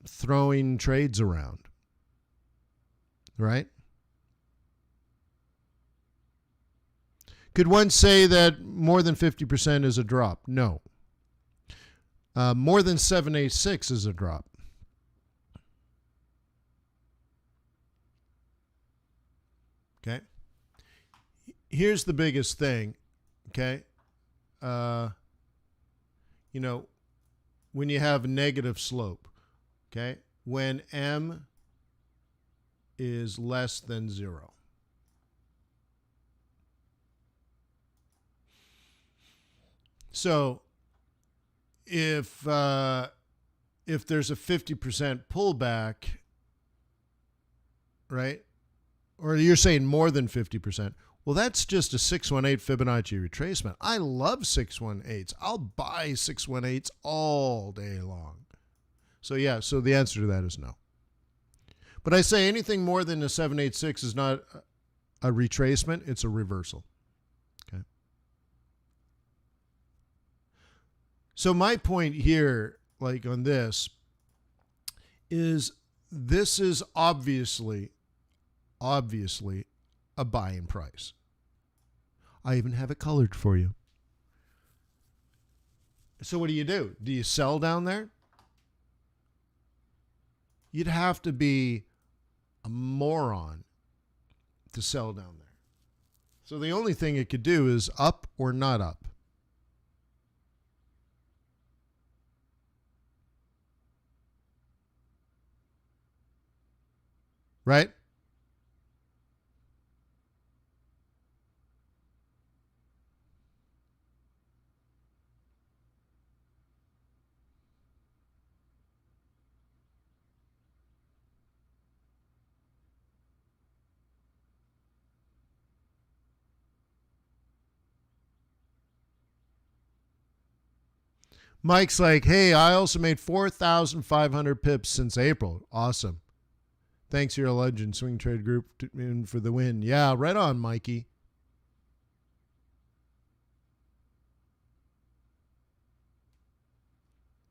S1: throwing trades around, right? Could one say that more than 50% is a drop? No. More than 786 is a drop. Okay. Here's the biggest thing. Okay. You know, when you have a negative slope, okay, when M is less than 0. So if there's a 50% pullback, right? Or you're saying more than 50%. Well, that's just a 618 Fibonacci retracement. I love 618s. I'll buy 618s all day long. So yeah, so the answer to that is no. But I say anything more than a 786 is not a retracement, it's a reversal. Okay. So my point here, like on this is obviously a buying price. I even have it colored for you. So what do? Do you sell down there? You'd have to be a moron to sell down there. So the only thing it could do is up or not up. Right? Mike's like, hey, I also made 4,500 pips since April. Awesome. Thanks, you're a legend. Swing Trade Group in for the win. Yeah, right on, Mikey.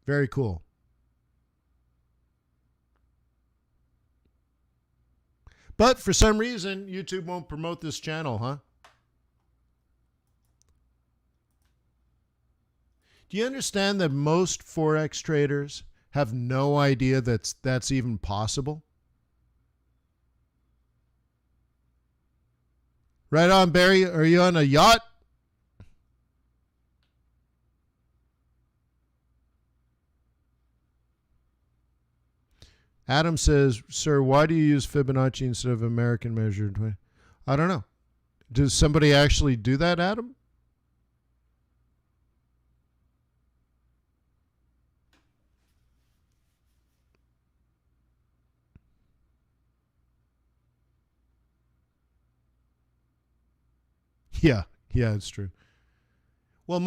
S1: Very cool. But for some reason, YouTube won't promote this channel, huh? Do you understand that most Forex traders have no idea that's even possible? Right on, Barry. Are you on a yacht? Adam says, sir, why do you use Fibonacci instead of American measured? I don't know. Does somebody actually do that, Adam? Yeah, it's true. Well,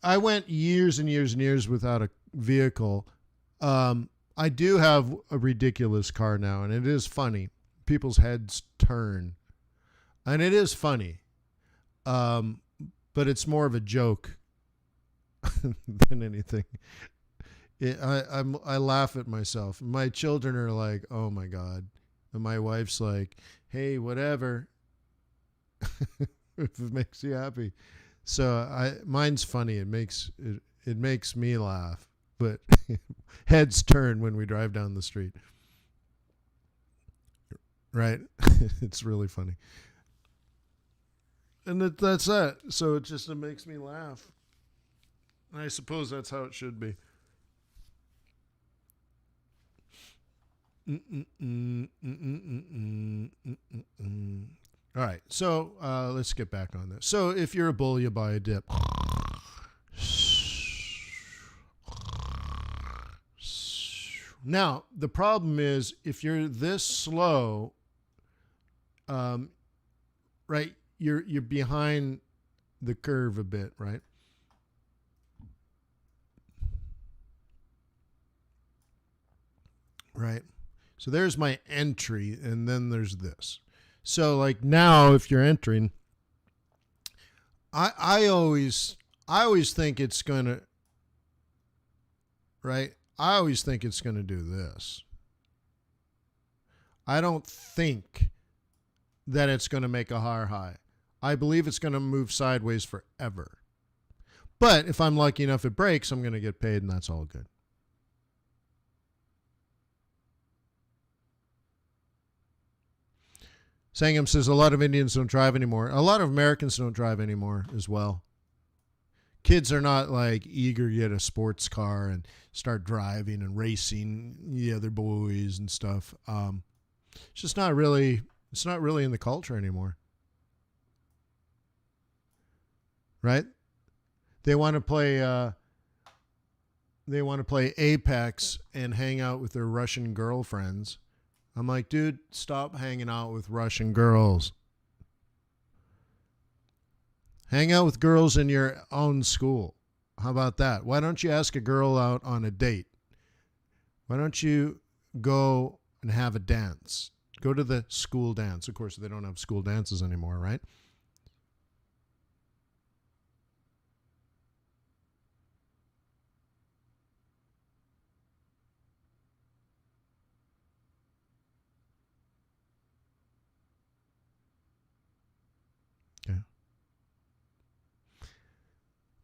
S1: I went years and years and years without a vehicle. I do have a ridiculous car now, and it is funny. People's heads turn, and it is funny. But it's more of a joke than anything. I laugh at myself. My children are like, "Oh my God," and my wife's like, "Hey, whatever." If it makes you happy. So mine's funny. It makes me laugh, but heads turn when we drive down the street. Right? It's really funny. And that's that. So it makes me laugh. I suppose that's how it should be. All right, so let's get back on this. So if you're a bull, you buy a dip. Now, the problem is if you're this slow, right, you're behind the curve a bit, right? Right. So there's my entry, and then there's this. So like now, if you're entering, I always think it's gonna, right? I always think it's gonna do this. I don't think that it's gonna make a higher high. I believe it's gonna move sideways forever. But if I'm lucky enough it breaks, I'm gonna get paid, and that's all good. Sangam says a lot of Indians don't drive anymore. A lot of Americans don't drive anymore as well. Kids are not like eager to get a sports car and start driving and racing the other boys and stuff. It's just not really. It's not really in the culture anymore, right? They want to play. They want to play Apex and hang out with their Russian girlfriends. I'm like, dude, stop hanging out with Russian girls. Hang out with girls in your own school. How about that? Why don't you ask a girl out on a date? Why don't you go and have a dance? Go to the school dance. Of course, they don't have school dances anymore, right?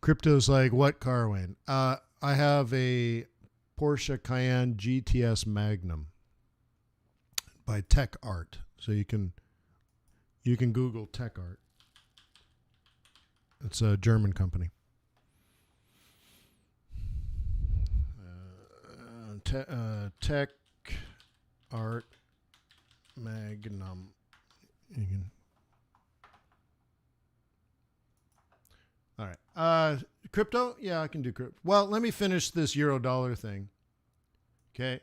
S1: Crypto's like, what car, Wayne? I have a Porsche Cayenne GTS Magnum by Tech Art. So you can Google Tech Art. It's a German company. Tech Art Magnum. You can. All right. Crypto? Yeah, I can do crypto. Well, let me finish this euro dollar thing. Okay.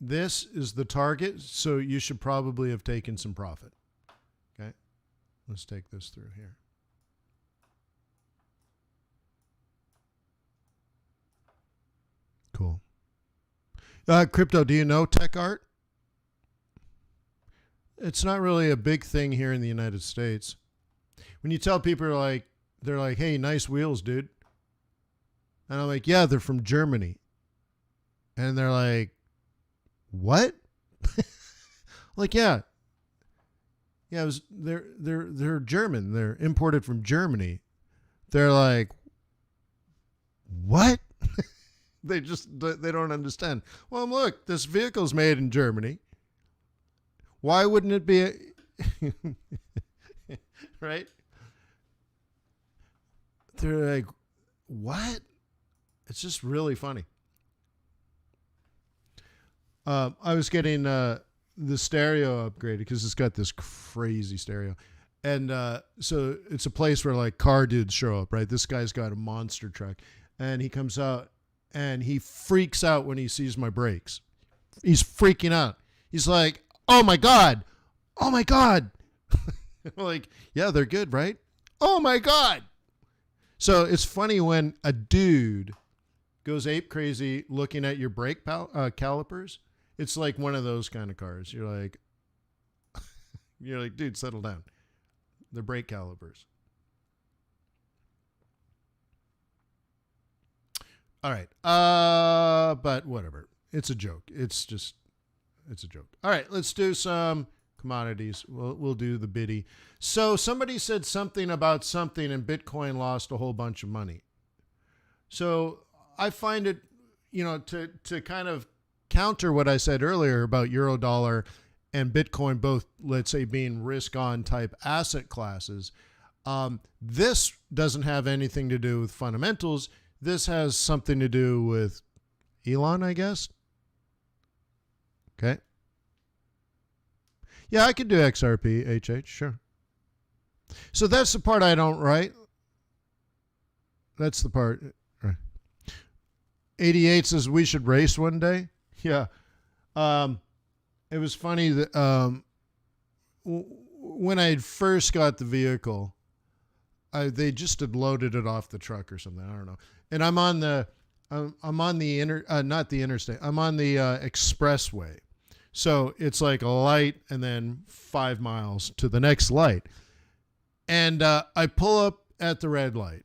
S1: This is the target, so you should probably have taken some profit. Okay. Let's take this through here. Cool. Crypto, do you know Tech Art? It's not really a big thing here in the United States. When you tell people they're like, hey, nice wheels, dude. And I'm like, yeah, they're from Germany. And they're like, what? Like, yeah. Yeah, they're German. They're imported from Germany. They're like, what? They don't understand. Well, look, this vehicle's made in Germany. Why wouldn't it be right? They're like, what? It's just really funny. I was getting the stereo upgraded because it's got this crazy stereo. And so it's a place where like car dudes show up, right? This guy's got a monster truck. And he comes out and he freaks out when he sees my brakes. He's freaking out. He's like, oh my God. Oh my God. Like, yeah, they're good, right? Oh my God. So it's funny when a dude goes ape crazy looking at your brake calipers. It's like one of those kind of cars. You're like, dude, settle down. They're brake calipers. All right. But whatever. It's a joke. It's a joke. All right. Let's do some commodities. We'll do the biddy. So somebody said something about something and Bitcoin lost a whole bunch of money. So I find it, to kind of counter what I said earlier about euro dollar and Bitcoin, both, let's say, being risk on type asset classes. This doesn't have anything to do with fundamentals. This has something to do with Elon, I guess. Okay. Yeah, I could do XRP, HH, sure. So that's the part I don't write. That's the part. Right. 88 says we should race one day. Yeah. It was funny that when I had first got the vehicle, they just had loaded it off the truck or something. I don't know. And I'm on the not the interstate. I'm on the expressway. So it's like a light and then 5 miles to the next light. And I pull up at the red light.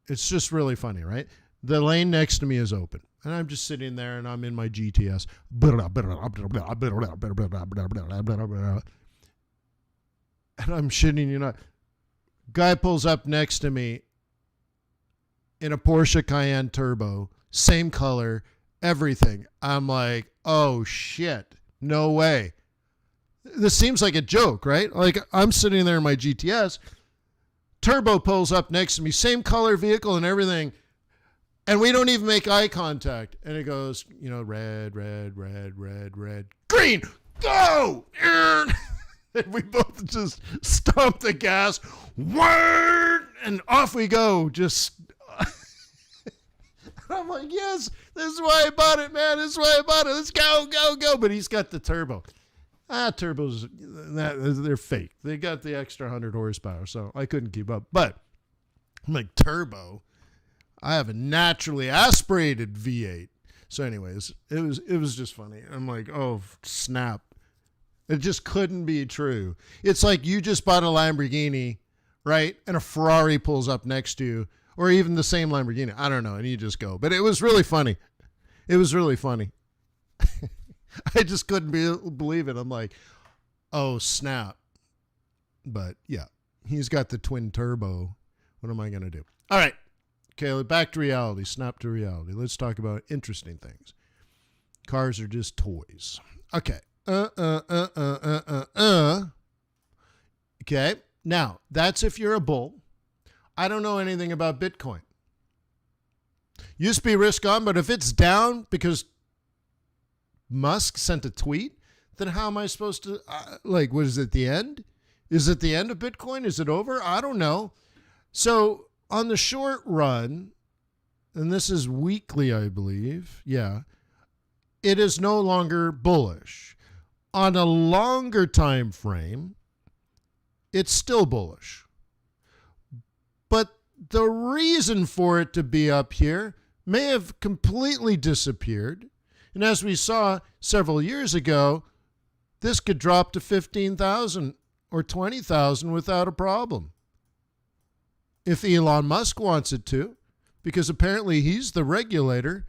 S1: It's just really funny, right? The lane next to me is open. And I'm just sitting there and I'm in my GTS. And I'm shitting you not. Guy pulls up next to me in a Porsche Cayenne Turbo. Same color, everything. I'm like, oh shit. No way. This seems like a joke, right? Like I'm sitting there in my GTS. Turbo pulls up next to me. Same color vehicle and everything. And we don't even make eye contact. And it goes, red, red, red, red, red, green, go! And we both just stomp the gas, word, and off we go. Just, I'm like, yes, this is why I bought it, man. This is why I bought it. Let's go, go, go. But he's got the turbo. Turbos, they're fake. They got the extra 100 horsepower, so I couldn't keep up. But I'm like, turbo? I have a naturally aspirated V8. So anyways, it was just funny. I'm like, oh, snap. It just couldn't be true. It's like you just bought a Lamborghini, right? And a Ferrari pulls up next to you, or even the same Lamborghini. I don't know. And you just go. But it was really funny. It was really funny. I just couldn't believe it. I'm like, oh, snap. But yeah, he's got the twin turbo. What am I going to do? All right. Okay, back to reality. Snap to reality. Let's talk about interesting things. Cars are just toys. Okay. Okay. Now, that's if you're a bull. I don't know anything about Bitcoin. Used to be risk on, but if it's down because Musk sent a tweet, then how am I supposed to, what is it, the end? Is it the end of Bitcoin? Is it over? I don't know. So on the short run, and this is weekly, I believe, yeah, it is no longer bullish. On a longer time frame, it's still bullish. But the reason for it to be up here may have completely disappeared. And as we saw several years ago, this could drop to 15,000 or 20,000 without a problem. If Elon Musk wants it to, because apparently he's the regulator.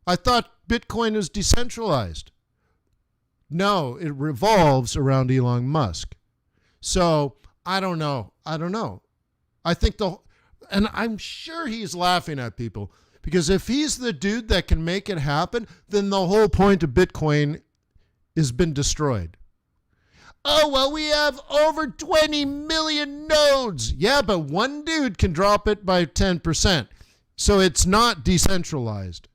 S1: I thought Bitcoin is decentralized. No, it revolves around Elon Musk. So I don't know. I think and I'm sure he's laughing at people, because if he's the dude that can make it happen, then the whole point of Bitcoin has been destroyed. Oh, well, we have over 20 million nodes. Yeah, but one dude can drop it by 10%. So it's not decentralized.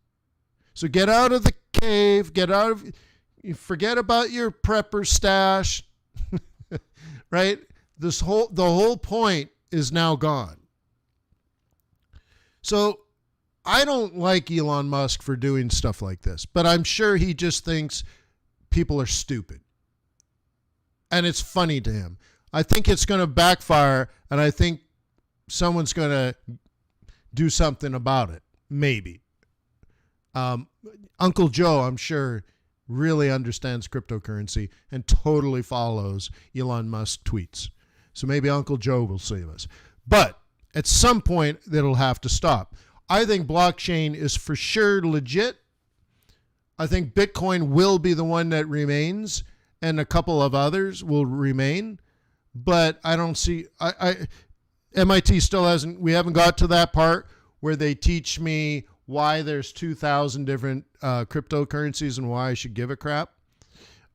S1: So get out of the cave, forget about your prepper stash, right? The whole point is now gone. So I don't like Elon Musk for doing stuff like this, but I'm sure he just thinks people are stupid. And it's funny to him. I think it's going to backfire, and I think someone's going to do something about it. Maybe. Uncle Joe, I'm sure, really understands cryptocurrency and totally follows Elon Musk tweets. So maybe Uncle Joe will save us. But at some point, it'll have to stop. I think blockchain is for sure legit. I think Bitcoin will be the one that remains, and a couple of others will remain. But I don't see, MIT still we haven't got to that part where they teach me why there's 2,000 different cryptocurrencies and why I should give a crap.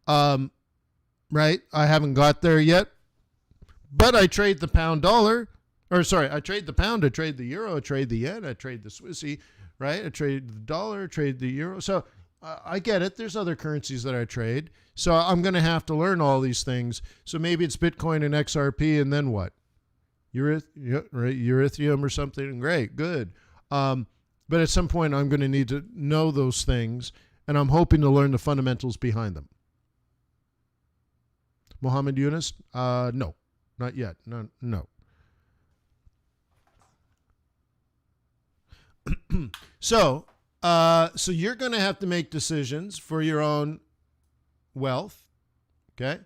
S1: Right? I haven't got there yet. But I trade the I trade the pound, I trade the euro, I trade the yen, I trade the Swissy, right? I trade the dollar, I trade the euro. So I get it. There's other currencies that I trade. So I'm going to have to learn all these things. So maybe it's Bitcoin and XRP, and then what? Ethereum or something? Great, good. But at some point, I'm going to need to know those things and I'm hoping to learn the fundamentals behind them. Mohammed Yunus? No, not yet. No. So you're going to have to make decisions for your own wealth. Okay.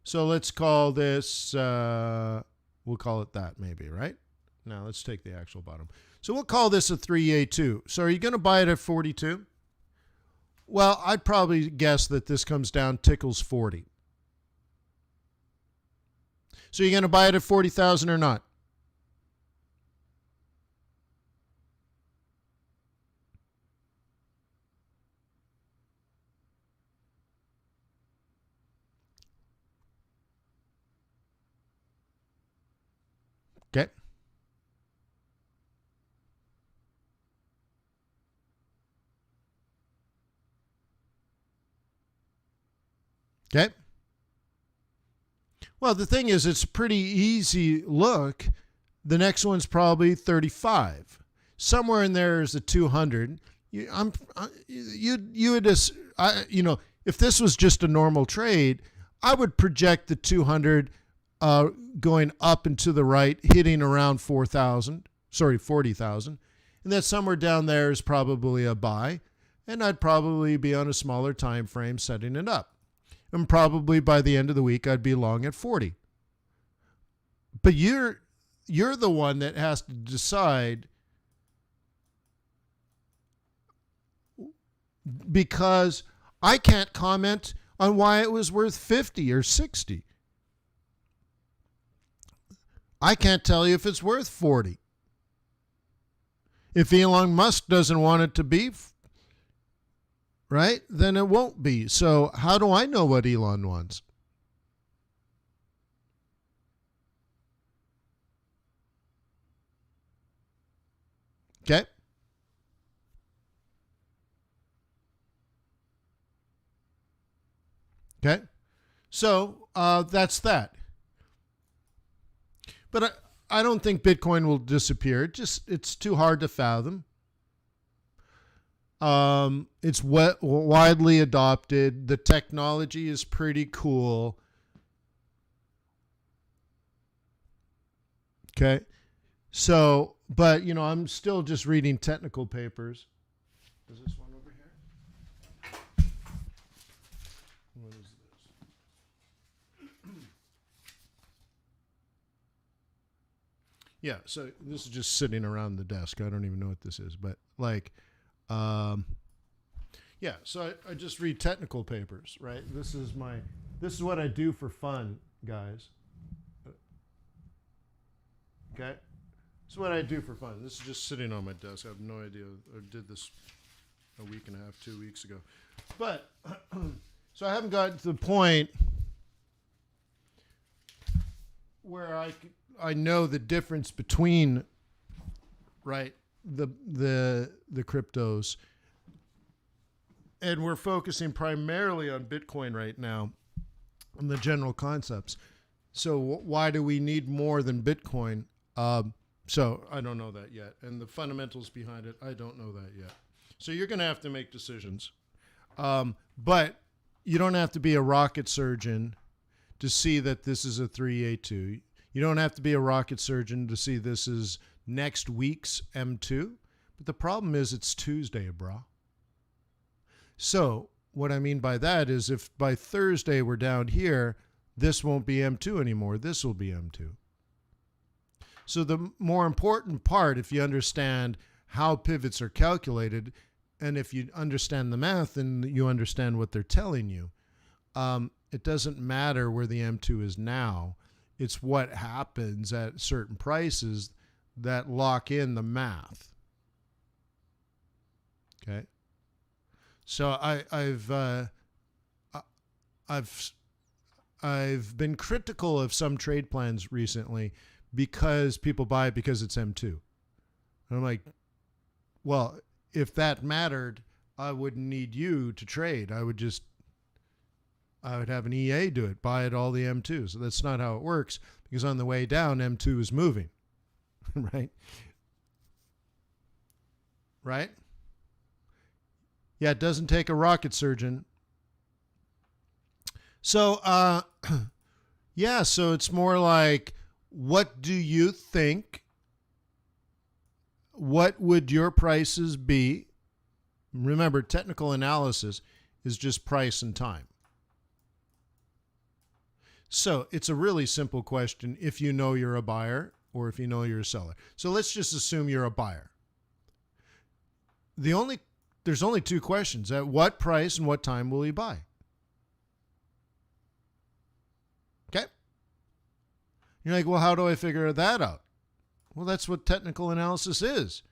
S1: So let's call this, we'll call it that maybe, right? Now let's take the actual bottom. So we'll call this a 3A2. So are you going to buy it at 42? Well, I'd probably guess that this comes down, tickles 40. So you're going to buy it at 40,000 or not? Okay. Okay. Well, the thing is, it's a pretty easy look. The next one's probably 35. Somewhere in there is a 200. If this was just a normal trade, I would project the 200 going up and to the right, hitting around 40,000, and that somewhere down there is probably a buy, and I'd probably be on a smaller time frame setting it up. And probably by the end of the week, I'd be long at 40. But you're the one that has to decide, because I can't comment on why it was worth 50 or 60. I can't tell you if it's worth 40. If Elon Musk doesn't want it to be, right, then it won't be. So how do I know what Elon wants? Okay. Okay. So that's that. But I don't think Bitcoin will disappear. It's too hard to fathom. It's widely adopted. The technology is pretty cool. Okay. So, but, I'm still just reading technical papers. Is this one over here? What is this? Yeah, so this is just sitting around the desk. I don't even know what this is, but yeah, so I just read technical papers, right? This is what I do for fun, guys. Okay? This is what I do for fun. This is just sitting on my desk. I have no idea. I did this a week and a half, 2 weeks ago. But, so I haven't gotten to the point where I know the difference between, right, the cryptos. And we're focusing primarily on Bitcoin right now and the general concepts. So why do we need more than Bitcoin? So I don't know that yet. And the fundamentals behind it, I don't know that yet. So you're going to have to make decisions. But you don't have to be a rocket surgeon to see that this is a 3A2. You don't have to be a rocket surgeon to see this is next week's M2. But the problem is it's Tuesday, brah. So what I mean by that is if by Thursday we're down here, this won't be M2 anymore. This will be M2. So the more important part, if you understand how pivots are calculated, and if you understand the math and you understand what they're telling you, it doesn't matter where the M2 is now. It's what happens at certain prices that lock in the math. Okay. So I've been critical of some trade plans recently because people buy it because it's M2. And I'm like, well, if that mattered, I wouldn't need you to trade. I would have an EA do it, buy it all the M2. So that's not how it works, because on the way down, M2 is moving, right? Right? Yeah, it doesn't take a rocket surgeon. So, yeah, so it's more like, what do you think? What would your prices be? Remember, technical analysis is just price and time. So it's a really simple question if you know you're a buyer or if you know you're a seller. So let's just assume you're a buyer. There's only two questions. At what price and what time will you buy? Okay? You're like, well, how do I figure that out? Well, that's what technical analysis is.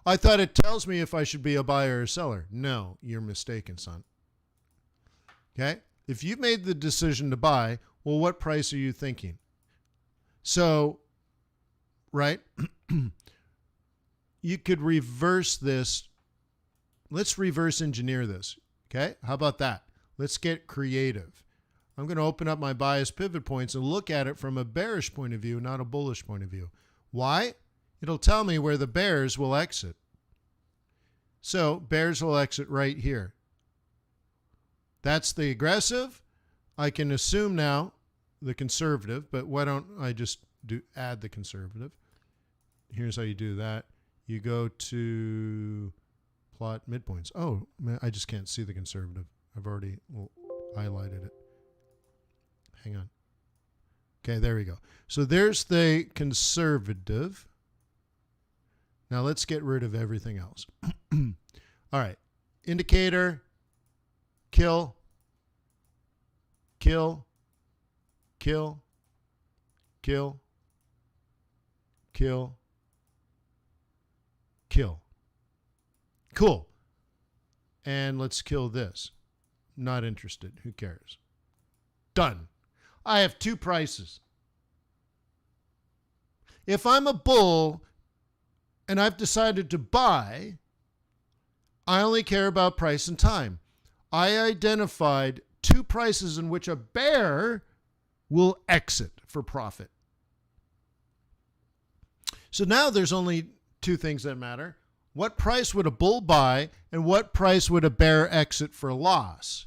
S1: I thought it tells me if I should be a buyer or seller. No, you're mistaken, son. Okay? If you've made the decision to buy, well, what price are you thinking? So, right? You could reverse this. Let's reverse engineer this. Okay? How about that? Let's get creative. I'm going to open up my bias pivot points and look at it from a bearish point of view, not a bullish point of view. Why? It'll tell me where the bears will exit. So bears will exit right here. That's the aggressive. I can assume now the conservative, but why don't I just add the conservative? Here's how you do that. You go to plot midpoints. Oh, man, I just can't see the conservative. I've already highlighted it. Hang on. Okay, there we go. So there's the conservative. Now let's get rid of everything else. All right. Indicator, kill, kill, kill, kill, kill, kill. Cool. And let's kill this. Not interested. Who cares? Done. I have two prices. If I'm a bull and I've decided to buy, I only care about price and time. I identified two prices in which a bear will exit for profit. So now there's only two things that matter. What price would a bull buy and what price would a bear exit for loss?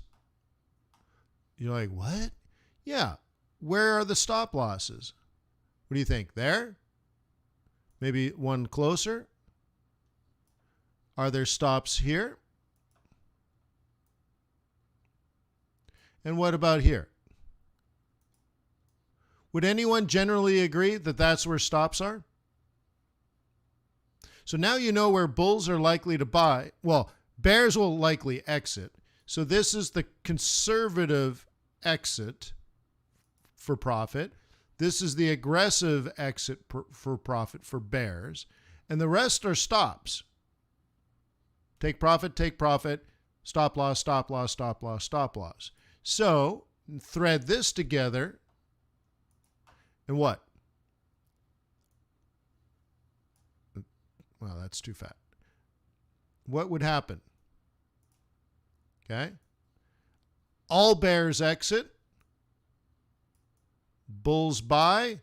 S1: You're like, what? Yeah. Where are the stop losses? What do you think? There? Maybe one closer? Are there stops here? And what about here? Would anyone generally agree that that's where stops are? So now you know where bulls are likely to buy. Well, bears will likely exit. So this is the conservative exit for profit. This is the aggressive exit for profit for bears. And the rest are stops. Take profit, stop loss, stop loss, stop loss, stop loss. So thread this together and what? Well, that's too fat. What would happen? Okay. All bears exit. Bulls buy.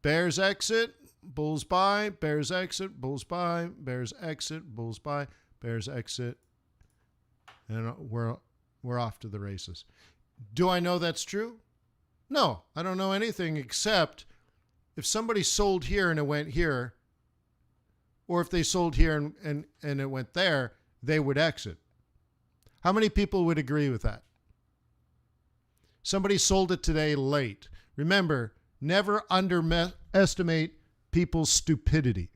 S1: Bears exit. Bulls buy. Bears exit. Bulls buy. Bears exit. Bulls buy. Bears exit. And we're off to the races. Do I know that's true? No, I don't know anything except if somebody sold here and it went here, or if they sold here and it went there, they would exit. How many people would agree with that? Somebody sold it today late. Remember, never underestimate people's stupidity.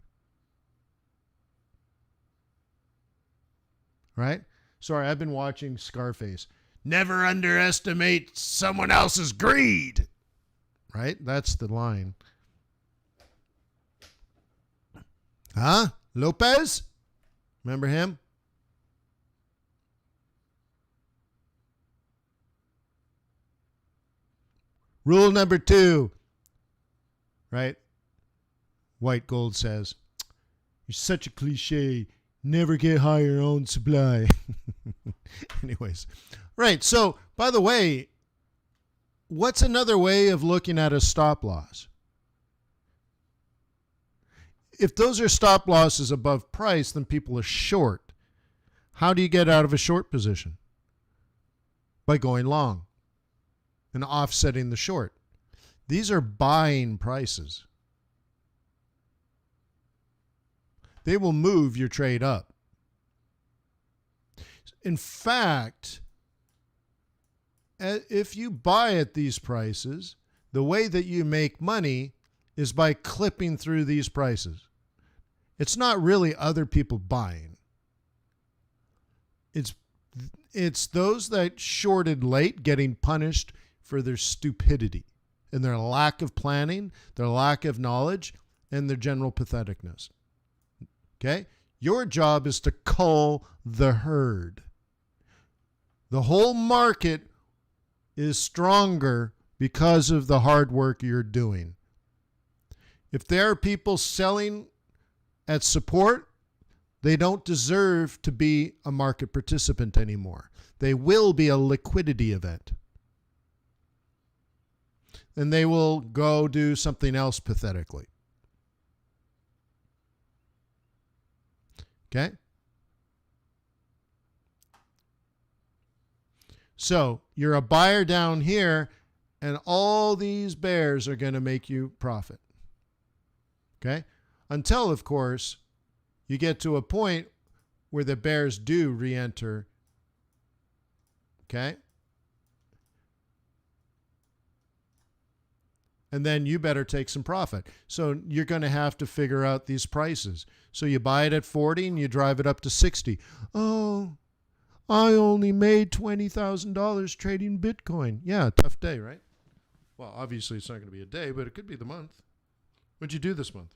S1: Right? Sorry, I've been watching Scarface. Never underestimate someone else's greed. Right? That's the line. Huh? Lopez? Remember him? Rule number 2. Right? White Gold says, you're such a cliche. Never get high your own supply. Anyways. Right. So, by the way, what's another way of looking at a stop loss? If those are stop losses above price, then people are short. How do you get out of a short position? By going long and offsetting the short. These are buying prices. They will move your trade up. In fact, if you buy at these prices, the way that you make money is by clipping through these prices. It's not really other people buying. It's those that shorted late getting punished for their stupidity and their lack of planning, their lack of knowledge, and their general patheticness. Okay? Your job is to cull the herd. The whole market is stronger because of the hard work you're doing. If there are people selling at support, they don't deserve to be a market participant anymore. They will be a liquidity event. And they will go do something else pathetically. Okay? So you're a buyer down here, and all these bears are going to make you profit. Okay? Until, of course, you get to a point where the bears do re-enter. Okay? And then you better take some profit. So you're going to have to figure out these prices. So you buy it at 40 and you drive it up to 60. Oh, I only made $20,000 trading Bitcoin. Yeah, tough day, right? Well, obviously it's not going to be a day, but it could be the month. What'd you do this month?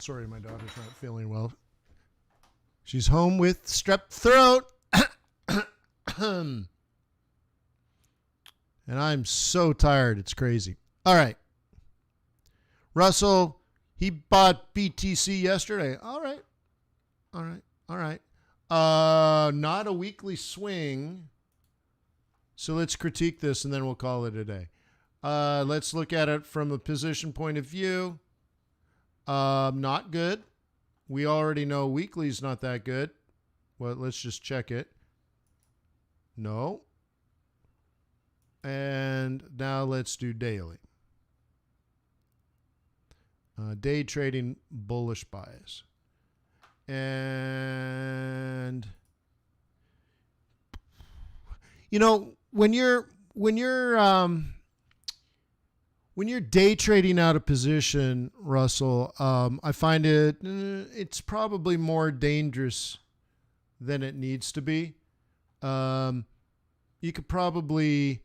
S1: Sorry, my daughter's not feeling well. She's home with strep throat. And I'm so tired. It's crazy. All right. Russell, he bought BTC yesterday. All right. Not a weekly swing. So let's critique this and then we'll call it a day. Let's look at it from a position point of view. Not good. We already know weekly's not that good. Well, let's just check it. No. And now let's do daily. Day trading bullish bias. And you know, when you're day trading out of position, Russell, I find it's probably more dangerous than it needs to be. You could probably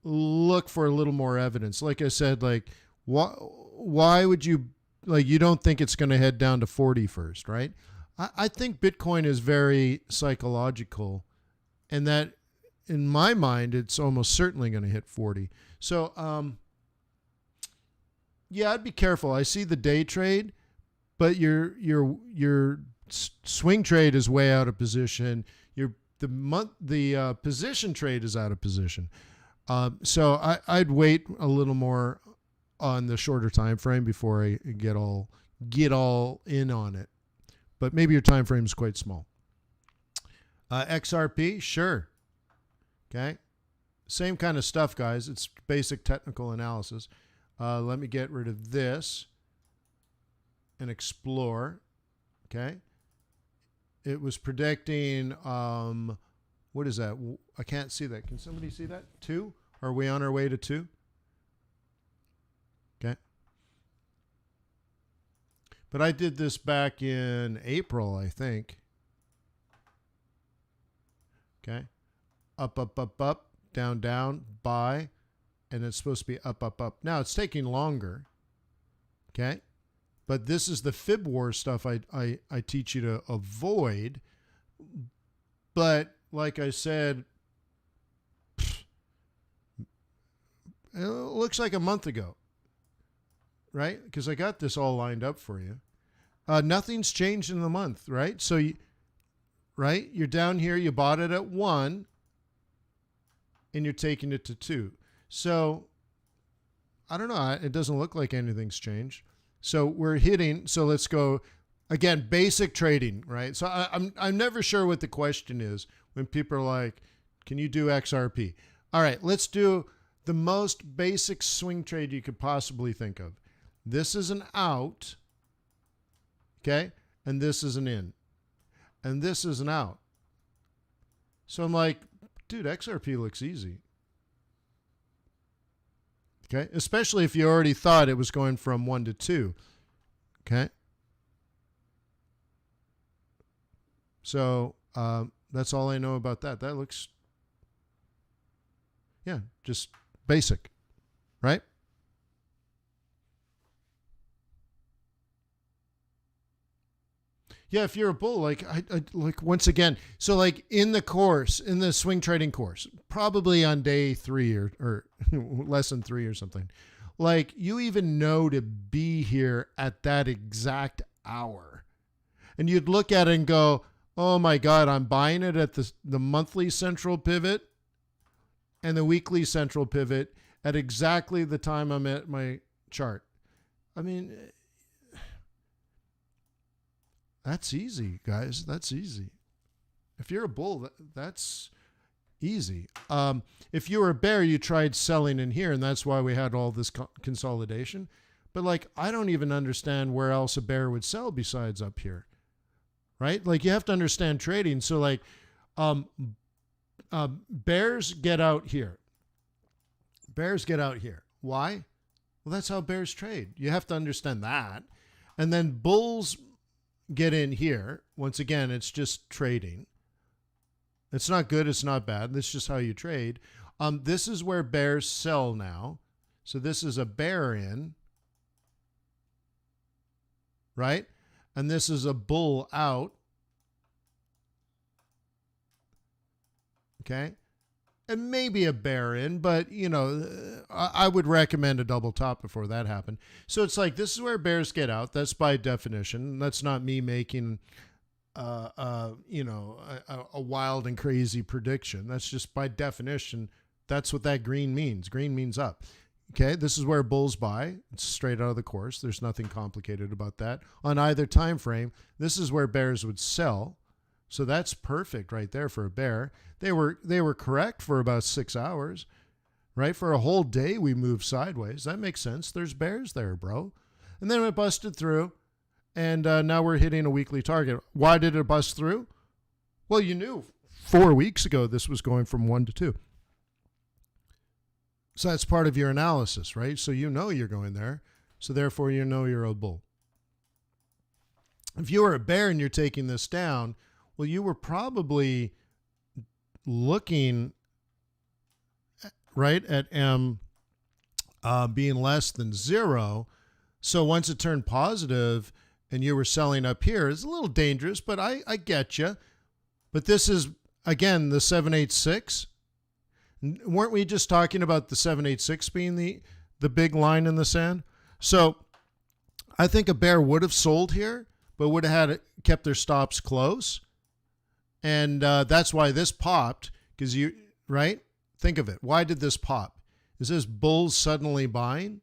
S1: look for a little more evidence. Like I said, like why would you, like, you don't think it's going to head down to 40 first, right? I think Bitcoin is very psychological, and that in my mind, it's almost certainly going to hit 40. So, yeah, I'd be careful. I see the day trade, but your swing trade is way out of position. The position trade is out of position. So I'd wait a little more on the shorter time frame before I get all in on it. But maybe your time frame is quite small. XRP, sure. Okay. Same kind of stuff, guys. It's basic technical analysis. Let me get rid of this and explore. Okay. It was predicting, what is that? I can't see that. Can somebody see that? 2? Are we on our way to 2? Okay. But I did this back in April, I think. Okay. Up, up, up, up, down, down, buy. And it's supposed to be up, up, up. Now it's taking longer. Okay. But this is the fib war stuff I teach you to avoid. But like I said, it looks like a month ago, right? Because I got this all lined up for you. Nothing's changed in the month, right? So, you're down here. You bought it at 1, and you're taking it to 2. So, I don't know. It doesn't look like anything's changed. So we're hitting. So let's go again. Basic trading, right? So I'm never sure what the question is when people are like, "Can you do XRP?" All right, let's do the most basic swing trade you could possibly think of. This is an out, okay, and this is an in, and this is an out. So I'm like, dude, XRP looks easy. Okay, especially if you already thought it was going from 1 to 2. Okay. So that's all I know about that. That looks, yeah, just basic, right? Yeah, if you're a bull, like like once again, so like in the swing trading course, probably on day 3 or less than 3 or something, like you even know to be here at that exact hour, and you'd look at it and go, "Oh my God, I'm buying it at the monthly central pivot and the weekly central pivot at exactly the time I'm at my chart." I mean, that's easy, guys. That's easy. If you're a bull, that's easy. If you were a bear, you tried selling in here, and that's why we had all this consolidation. But like, I don't even understand where else a bear would sell besides up here, right? Like, you have to understand trading. So like, bears get out here. Bears get out here. Why? Well, that's how bears trade. You have to understand that. And then bulls get in here. Once again, it's just trading. It's not good. It's not bad. This is just how you trade. This is where bears sell now. So this is a bear in, right? And this is a bull out. Okay. And maybe a bear in, but you know, I would recommend a double top before that happened. So it's like, this is where bears get out. That's by definition. That's not me making, you know, a wild and crazy prediction. That's just by definition. That's what that green means. Green means up. Okay. This is where bulls buy. It's straight out of the course. There's nothing complicated about that. On either time frame, this is where bears would sell. So that's perfect right there for a bear. They were correct for about 6 hours, right? For a whole day, we moved sideways. That makes sense. There's bears there, bro. And then it busted through, and now we're hitting a weekly target. Why did it bust through? Well, you knew 4 weeks ago this was going from 1 to 2. So that's part of your analysis, right? So you know you're going there. So therefore, you know you're a bull. If you were a bear and you're taking this down, well, you were probably looking right at M being less than 0. So once it turned positive and you were selling up here, it's a little dangerous, but I get you. But this is, again, the 786. Weren't we just talking about the 786 being the big line in the sand? So I think a bear would have sold here, but would have kept their stops close. And that's why this popped, because right? Think of it. Why did this pop? Is this bulls suddenly buying?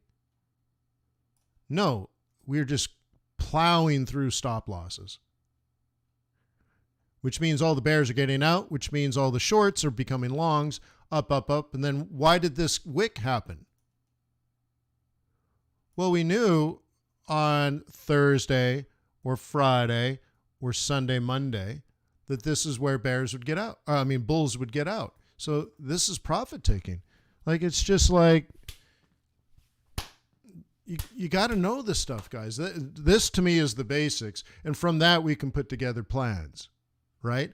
S1: No, we're just plowing through stop losses, which means all the bears are getting out, which means all the shorts are becoming longs, up, up, up. And then why did this wick happen? Well, we knew on Thursday or Friday or Sunday, Monday, that this is where bears would get out. Bulls would get out. So this is profit taking. Like, it's just like, you got to know this stuff, guys. This to me is the basics. And from that, we can put together plans, right?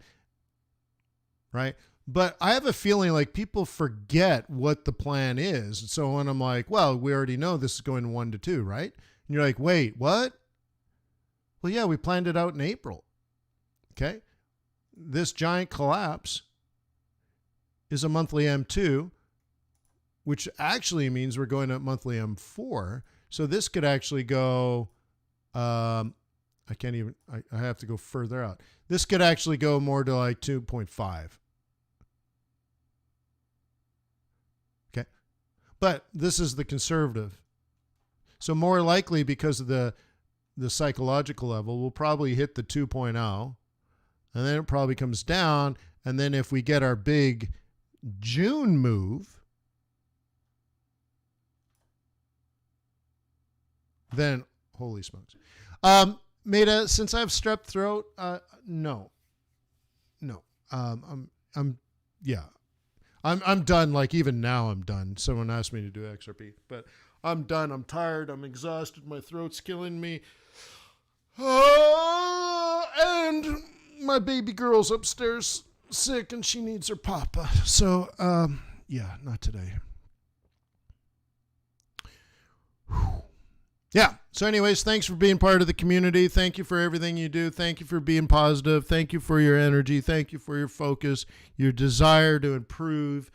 S1: Right. But I have a feeling like people forget what the plan is. And so when I'm like, well, we already know this is going 1 to 2, right? And you're like, wait, what? Well, yeah, we planned it out in April. Okay. This giant collapse is a monthly M2, which actually means we're going to monthly M4. So this could actually go, I have to go further out. This could actually go more to like 2.5. Okay. But this is the conservative. So more likely, because of the psychological level, we'll probably hit the 2.0, and then it probably comes down. And then if we get our big June move, then holy smokes. Meta, since I have strep throat, no. I'm done. Like even now I'm done. Someone asked me to do XRP, but I'm done. I'm tired. I'm exhausted. My throat's killing me. And my baby girl's upstairs sick and she needs her papa. So, yeah, not today. Whew. Yeah. So anyways, thanks for being part of the community. Thank you for everything you do. Thank you for being positive. Thank you for your energy. Thank you for your focus, your desire to improve.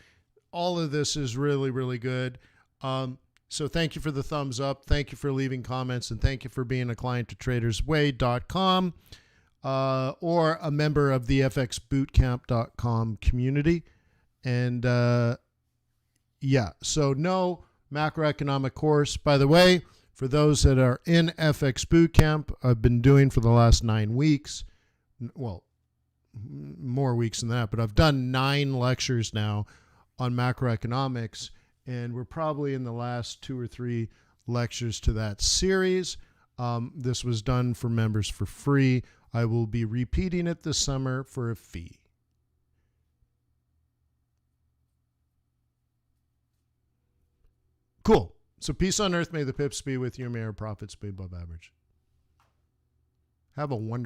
S1: All of this is really, really good. So thank you for the thumbs up. Thank you for leaving comments, and thank you for being a client to tradersway.com or a member of the fxbootcamp.com community. And yeah, so no macroeconomic course. By the way, for those that are in FX Bootcamp, I've been doing for the last 9 weeks. Well, more weeks than that, but I've done 9 lectures now on macroeconomics, and we're probably in the last 2 or 3 lectures to that series. This was done for members for free. I will be repeating it this summer for a fee. Cool. So peace on earth, may the pips be with you, may our profits be above average. Have a wonderful